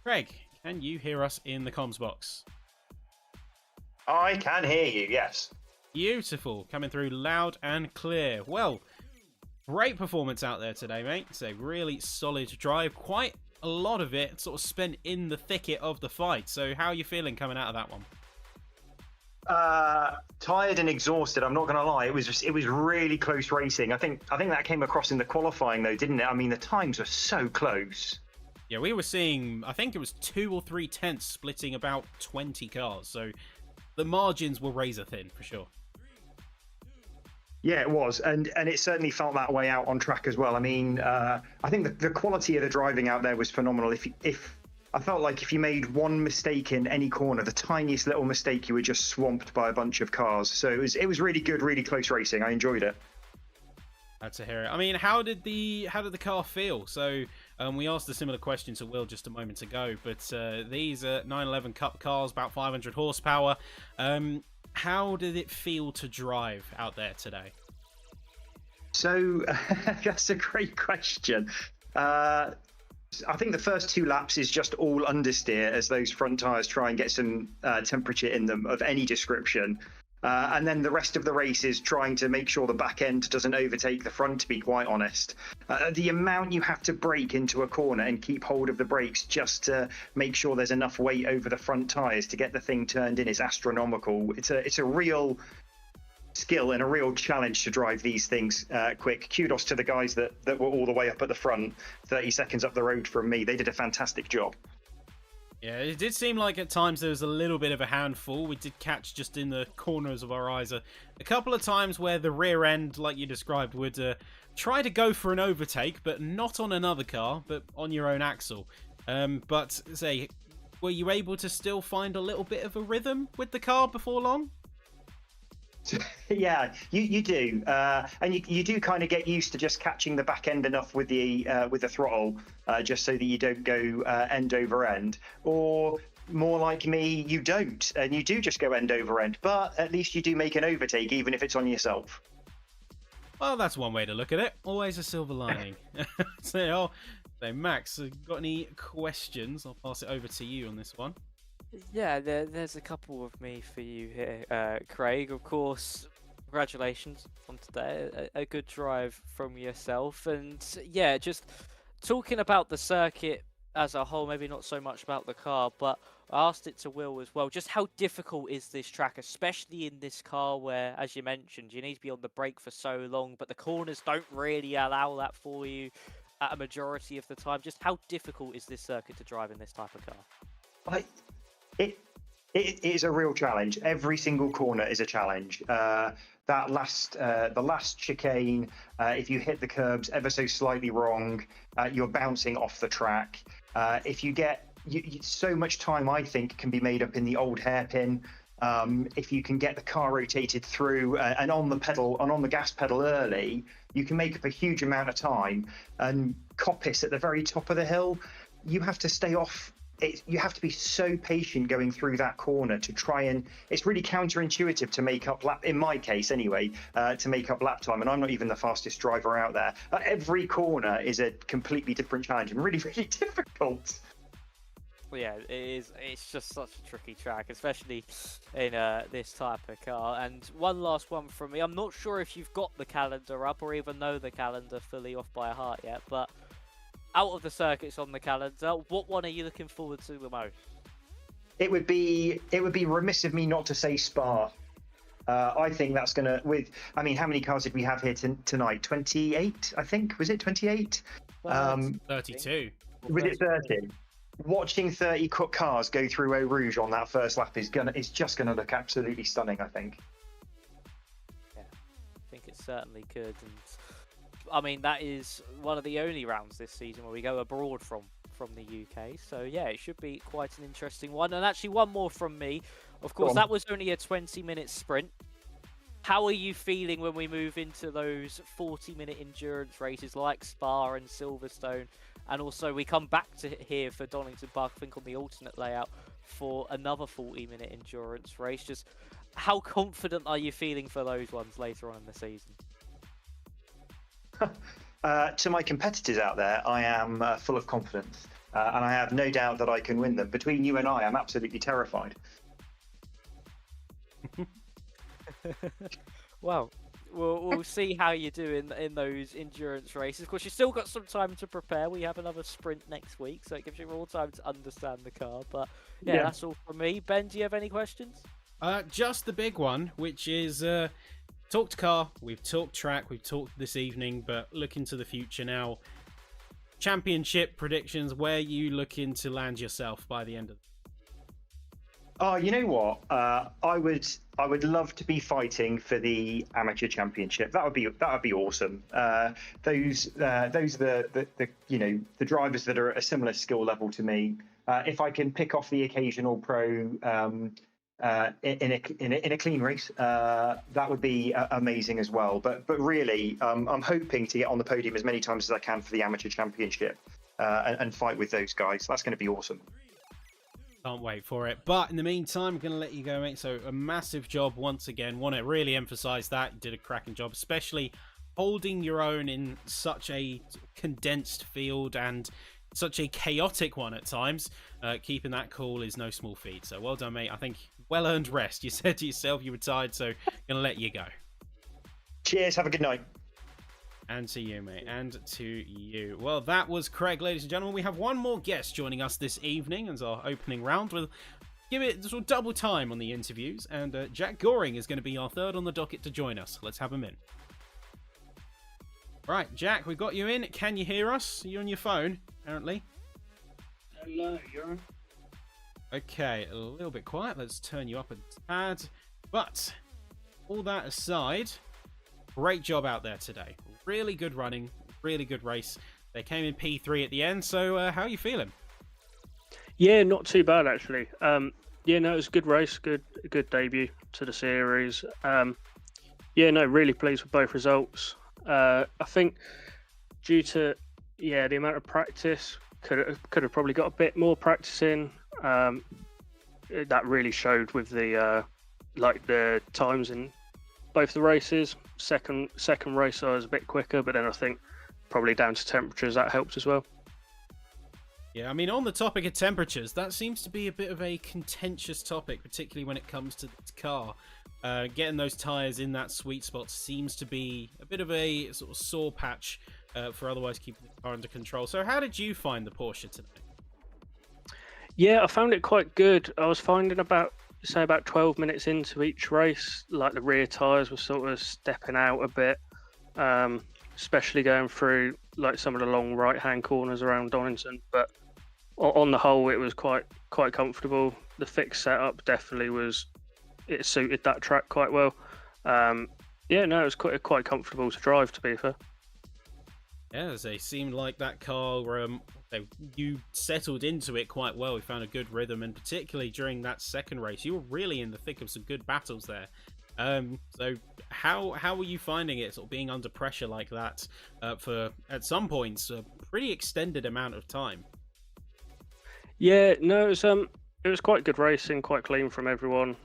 Craig, can you hear us in the comms box? I can hear you, yes. Beautiful, coming through loud and clear. Well, great performance out there today, mate. It's a really solid drive, quite a lot of it sort of spent in the thicket of the fight. So how are you feeling coming out of that one? Tired and exhausted, I'm not going to lie. It was really close racing. I think that came across in the qualifying though, didn't it? I mean, the times were so close. Yeah, we were seeing, I think it was 2 or 3 tenths splitting about 20 cars. So the margins were razor thin for sure. Yeah, it was, and it certainly felt that way out on track as well. I mean, I think the quality of the driving out there was phenomenal. If I felt like if you made one mistake in any corner, the tiniest little mistake, you were just swamped by a bunch of cars. So it was really good, really close racing. I enjoyed it. Glad to hear it. I mean, how did the car feel? So we asked a similar question to Will just a moment ago, but these are 911 Cup cars, about 500 horsepower. How did it feel to drive out there today? So that's a great question. I think the first 2 laps is just all understeer as those front tyres try and get some temperature in them of any description. And then the rest of the race is trying to make sure the back end doesn't overtake the front, to be quite honest. The amount you have to brake into a corner and keep hold of the brakes just to make sure there's enough weight over the front tyres to get the thing turned in is astronomical. It's a real skill and a real challenge to drive these things quick. Kudos to the guys that were all the way up at the front, 30 seconds up the road from me. They did a fantastic job. Yeah, it did seem like at times there was a little bit of a handful. We did catch just in the corners of our eyes a couple of times where the rear end, like you described, would try to go for an overtake, but not on another car, but on your own axle. But say, were you able to still find a little bit of a rhythm with the car before long? Yeah, you do, and you do kind of get used to just catching the back end enough with the throttle, just so that you don't go end over end. Or more like me, you don't, and you do just go end over end. But at least you do make an overtake, even if it's on yourself. Well, that's one way to look at it. Always a silver lining. So Max, got any questions? I'll pass it over to you on this one. Yeah, there's a couple of me for you here, Craig. Of course, congratulations on today. A good drive from yourself. And yeah, just talking about the circuit as a whole, maybe not so much about the car, but I asked it to Will as well. Just how difficult is this track, especially in this car where, as you mentioned, you need to be on the brake for so long, but the corners don't really allow that for you at a majority of the time. Just how difficult is this circuit to drive in this type of car? It is a real challenge. Every single corner is a challenge. The last chicane, if you hit the curbs ever so slightly wrong, you're bouncing off the track. If you get so much time, I think, can be made up in the old hairpin. If you can get the car rotated through and on the gas pedal early, you can make up a huge amount of time. And coppice at the very top of the hill, you have to stay off. You have to be so patient going through that corner to try and. It's really counterintuitive to make up lap. In my case, anyway, to make up lap time, and I'm not even the fastest driver out there. Every corner is a completely different challenge and really, really difficult. Yeah, it is. It's just such a tricky track, especially in this type of car. And one last one from me. I'm not sure if you've got the calendar up or even know the calendar fully off by heart yet, but out of the circuits on the calendar, what one are you looking forward to the most? It would be remiss of me not to say Spa. I think that's gonna. How many cars did we have here tonight? 28, I think. Was it 28? 32. Was it 30? Watching 30 cars go through Eau Rouge on that first lap is just gonna look absolutely stunning, I think. Yeah, I think it certainly could. And I mean, that is one of the only rounds this season where we go abroad from the UK. So yeah, it should be quite an interesting one. And actually, one more from me. Of course, that was only a 20-minute sprint. How are you feeling when we move into those 40-minute endurance races like Spa and Silverstone? And also, we come back to here for Donington Park, I think on the alternate layout, for another 40-minute endurance race. Just how confident are you feeling for those ones later on in the season? To my competitors out there, I am full of confidence, and I have no doubt that I can win them. Between you and I'm absolutely terrified. Well, we'll see how you do in those endurance races. Of course, you've still got some time to prepare. We have another sprint next week, so it gives you more time to understand the car. But yeah, that's all from me. Ben, do you have any questions? Just the big one, which is talked car, we've talked track, we've talked this evening, but look into the future now. Championship predictions, where you looking to land yourself by the end of Oh, you know what? I would love to be fighting for the amateur championship. That would be awesome. Those are the drivers that are at a similar skill level to me. If I can pick off the occasional pro in a clean race, that would be amazing as well. But really, I'm hoping to get on the podium as many times as I can for the amateur championship and fight with those guys. That's going to be awesome. Can't wait for it. But in the meantime, I'm going to let you go, mate. So a massive job once again. Want to really emphasize that. You did a cracking job, especially holding your own in such a condensed field and such a chaotic one at times. Keeping that cool is no small feat. So well done, mate. I think well-earned rest. You said to yourself you were tired, so going to let you go. Cheers. Have a good night. And to you, mate. And to you. Well, that was Craig, ladies and gentlemen. We have one more guest joining us this evening as our opening round. We'll give it sort of double time on the interviews. And Jack Goring is going to be our third on the docket to join us. Let's have him in. Right, Jack, we've got you in. Can you hear us? You're on your phone, apparently. Hello, you're on. Okay, a little bit quiet. Let's turn you up a tad. But all that aside, great job out there today. Really good running, really good race. They came in P3 at the end, so how are you feeling? Yeah, not too bad actually. It was a good race, good debut to the series. Yeah, no, really pleased with both results. I think due to the amount of practice, could have probably got a bit more practice in. That really showed with the the times in both the races. Second race I was a bit quicker, but then I think probably down to temperatures that helped as well. Yeah, I mean, on the topic of temperatures, that seems to be a bit of a contentious topic, particularly when it comes to the car. Getting those tyres in that sweet spot seems to be a bit of a sort of sore patch for otherwise keeping the car under control. So how did you find the Porsche today? Yeah, I found it quite good. I was finding about 12 minutes into each race, like the rear tyres were sort of stepping out a bit, especially going through like some of the long right-hand corners around Donington. But on the whole, it was quite comfortable. The fixed setup definitely it suited that track quite well. It was quite comfortable to drive, to be fair. Yeah, as they seemed like that car, you settled into it quite well. You found a good rhythm, and particularly during that second race, you were really in the thick of some good battles there. So how were you finding it, sort of being under pressure like that for, at some points, a pretty extended amount of time? Yeah, no, it was quite good racing, quite clean from everyone.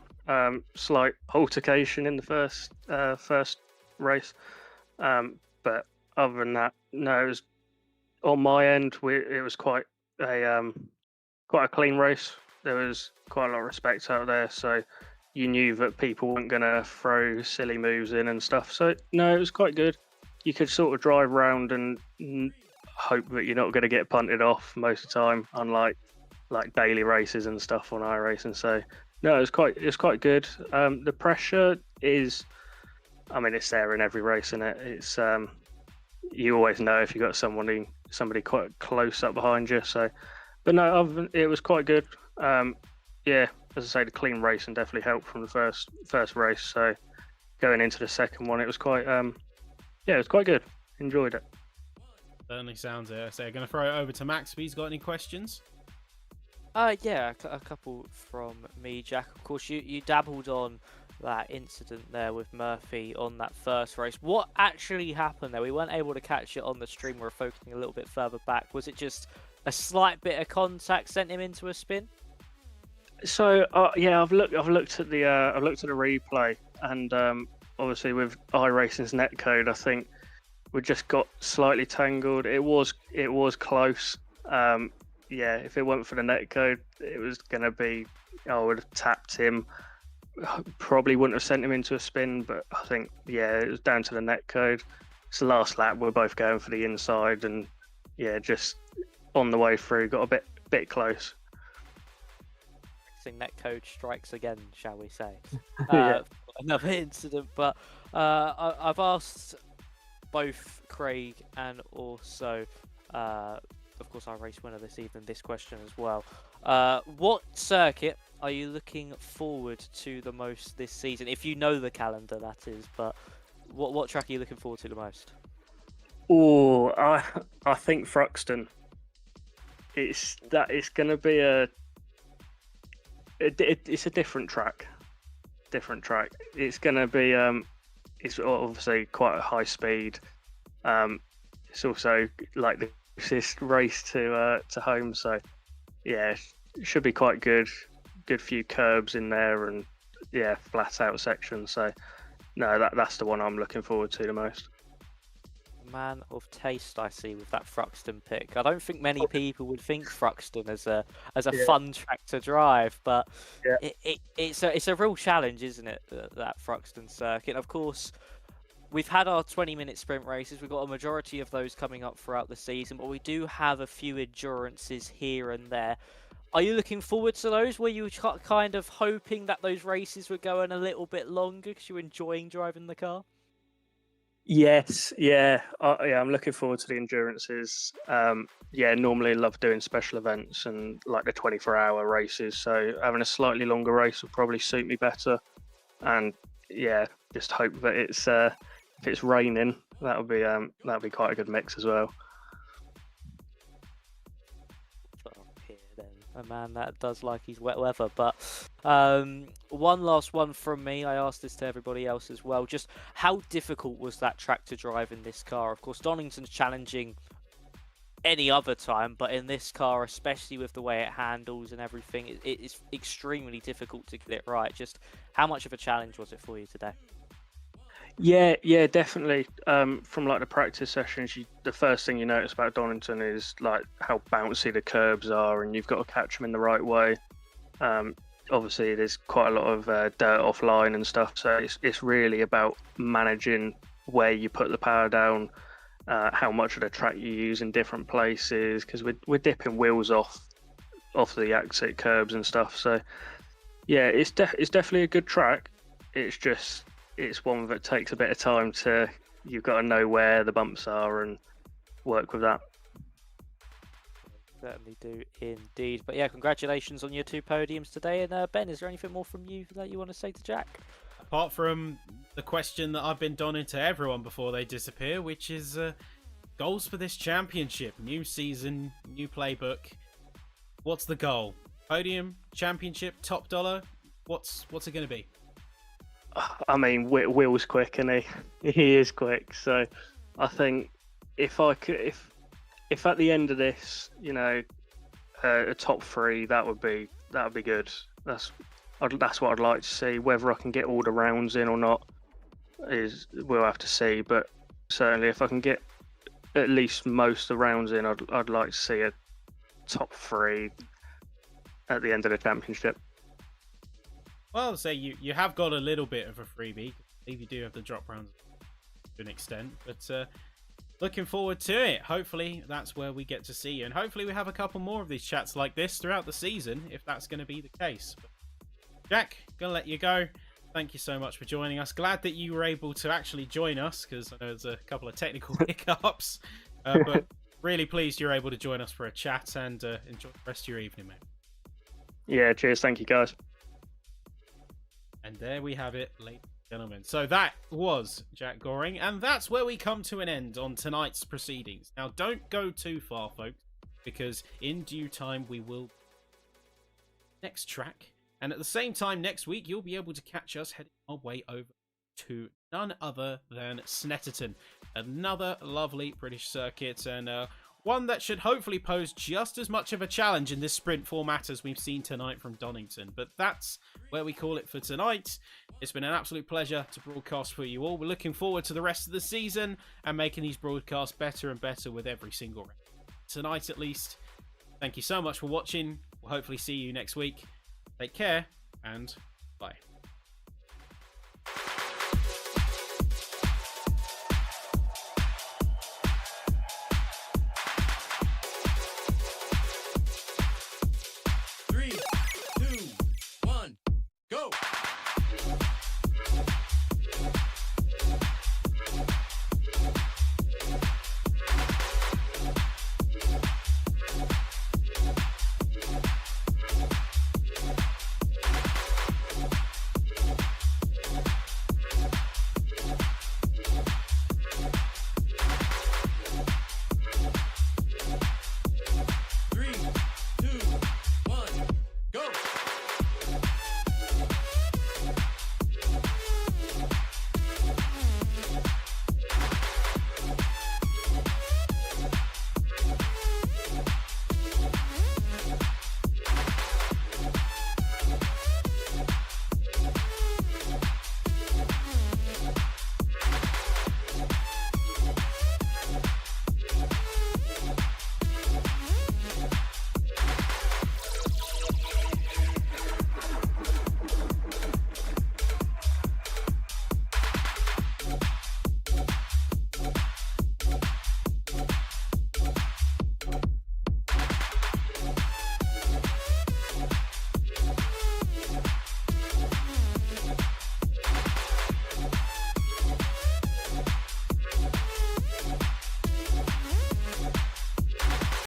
Slight altercation in the first race, but other than that, no, it was on my end. It was quite a clean race. There was quite a lot of respect out there, so you knew that people weren't going to throw silly moves in and stuff. So no, it was quite good. You could sort of drive around and hope that you're not going to get punted off most of the time, unlike like daily races and stuff on iRacing. So no, it's quite good. The pressure is, I mean, it's there in every race, isn't it? It's you always know if you got somebody quite close up behind you. So, but no, it was quite good. As I say, the clean racing definitely helped from the first race. So going into the second one, it was quite it was quite good. Enjoyed it. Certainly sounds it. So I'm going to throw it over to Max. If he's got any questions. Yeah, a couple from me, Jack. Of course, you dabbled on that incident there with Murphy on that first race. What actually happened there? We weren't able to catch it on the stream. We were focusing a little bit further back. Was it just a slight bit of contact sent him into a spin? So I've looked at the replay, and obviously with iRacing's netcode, I think we just got slightly tangled. It was close. If it weren't for the netcode, it was going to be, I would have tapped him. Probably wouldn't have sent him into a spin, but I think, it was down to the netcode. It's the last lap, we're both going for the inside, and just on the way through, got a bit close. Netcode strikes again, shall we say? Yeah. Another incident, but I've asked both Craig and also, of course, our race winner this evening this question as well. What circuit are you looking forward to the most this season? If you know the calendar, that is. But what track are you looking forward to the most? Oh, I think Thruxton. It's going to be it's a different track. It's going to be it's obviously quite a high speed. It's also like the closest race to home, so it should be quite good. Good few curbs in there, and flat out sections. So no, that's the one I'm looking forward to the most. Man of taste, I see, with that Thruxton pick. I don't think many people would think Thruxton as a fun track to drive, but it's a real challenge, isn't it? That Thruxton circuit. Of course, we've had our 20-minute sprint races. We've got a majority of those coming up throughout the season, but we do have a few endurances here and there. Are you looking forward to those? Were you kind of hoping that those races were going a little bit longer because you're enjoying driving the car? Yes, I'm looking forward to the endurances. Normally love doing special events and like the 24-hour races. So having a slightly longer race will probably suit me better. And just hope that it's if it's raining, that'll be quite a good mix as well. A man that does like his wet weather, but One last one from me. I asked this to everybody else as well. Just how difficult was that track to drive in this car? Of course, Donington's challenging any other time, but in this car, especially with the way it handles and everything, it is extremely difficult to get it right. Just how much of a challenge was it for you today? Yeah, definitely. From like the practice sessions, the first thing you notice about Donington is like how bouncy the curbs are, and you've got to catch them in the right way. Obviously, there's quite a lot of dirt offline and stuff, so it's really about managing where you put the power down, how much of the track you use in different places, because we're dipping wheels off the exit curbs and stuff. So yeah, it's definitely a good track. It's one that takes a bit of time you've got to know where the bumps are and work with that. Certainly do indeed. But yeah, congratulations on your 2 podiums today. And Ben, is there anything more from you that you want to say to Jack? Apart from the question that I've been donning to everyone before they disappear, which is goals for this championship. New season, new playbook. What's the goal? Podium, championship, top dollar? What's it going to be? I mean, Will's quick, and he is quick. So I think if at the end of this, a top 3, that would be good. That's what I'd like to see. Whether I can get all the rounds in or not we'll have to see. But certainly, if I can get at least most of the rounds in, I'd like to see a top 3 at the end of the championship. Well, say you have got a little bit of a freebie. I believe you do have the drop rounds to an extent, but looking forward to it. Hopefully that's where we get to see you, and hopefully we have a couple more of these chats like this throughout the season, if that's going to be the case. But Jack, gonna let you go. Thank you so much for joining us. Glad that you were able to actually join us, because I know there's a couple of technical hiccups, but really pleased you're able to join us for a chat, and enjoy the rest of your evening, mate. Yeah, cheers. Thank you, guys. And there we have it, ladies and gentlemen. So that was Jack Goring, and that's where we come to an end on tonight's proceedings. Now, don't go too far, folks, because in due time we will next track, and at the same time next week you'll be able to catch us heading our way over to none other than Snetterton, another lovely British circuit, and one that should hopefully pose just as much of a challenge in this sprint format as we've seen tonight from Donington. But that's where we call it for tonight. It's been an absolute pleasure to broadcast for you all. We're looking forward to the rest of the season and making these broadcasts better and better with every single round. Tonight, at least. Thank you so much for watching. We'll hopefully see you next week. Take care, and bye.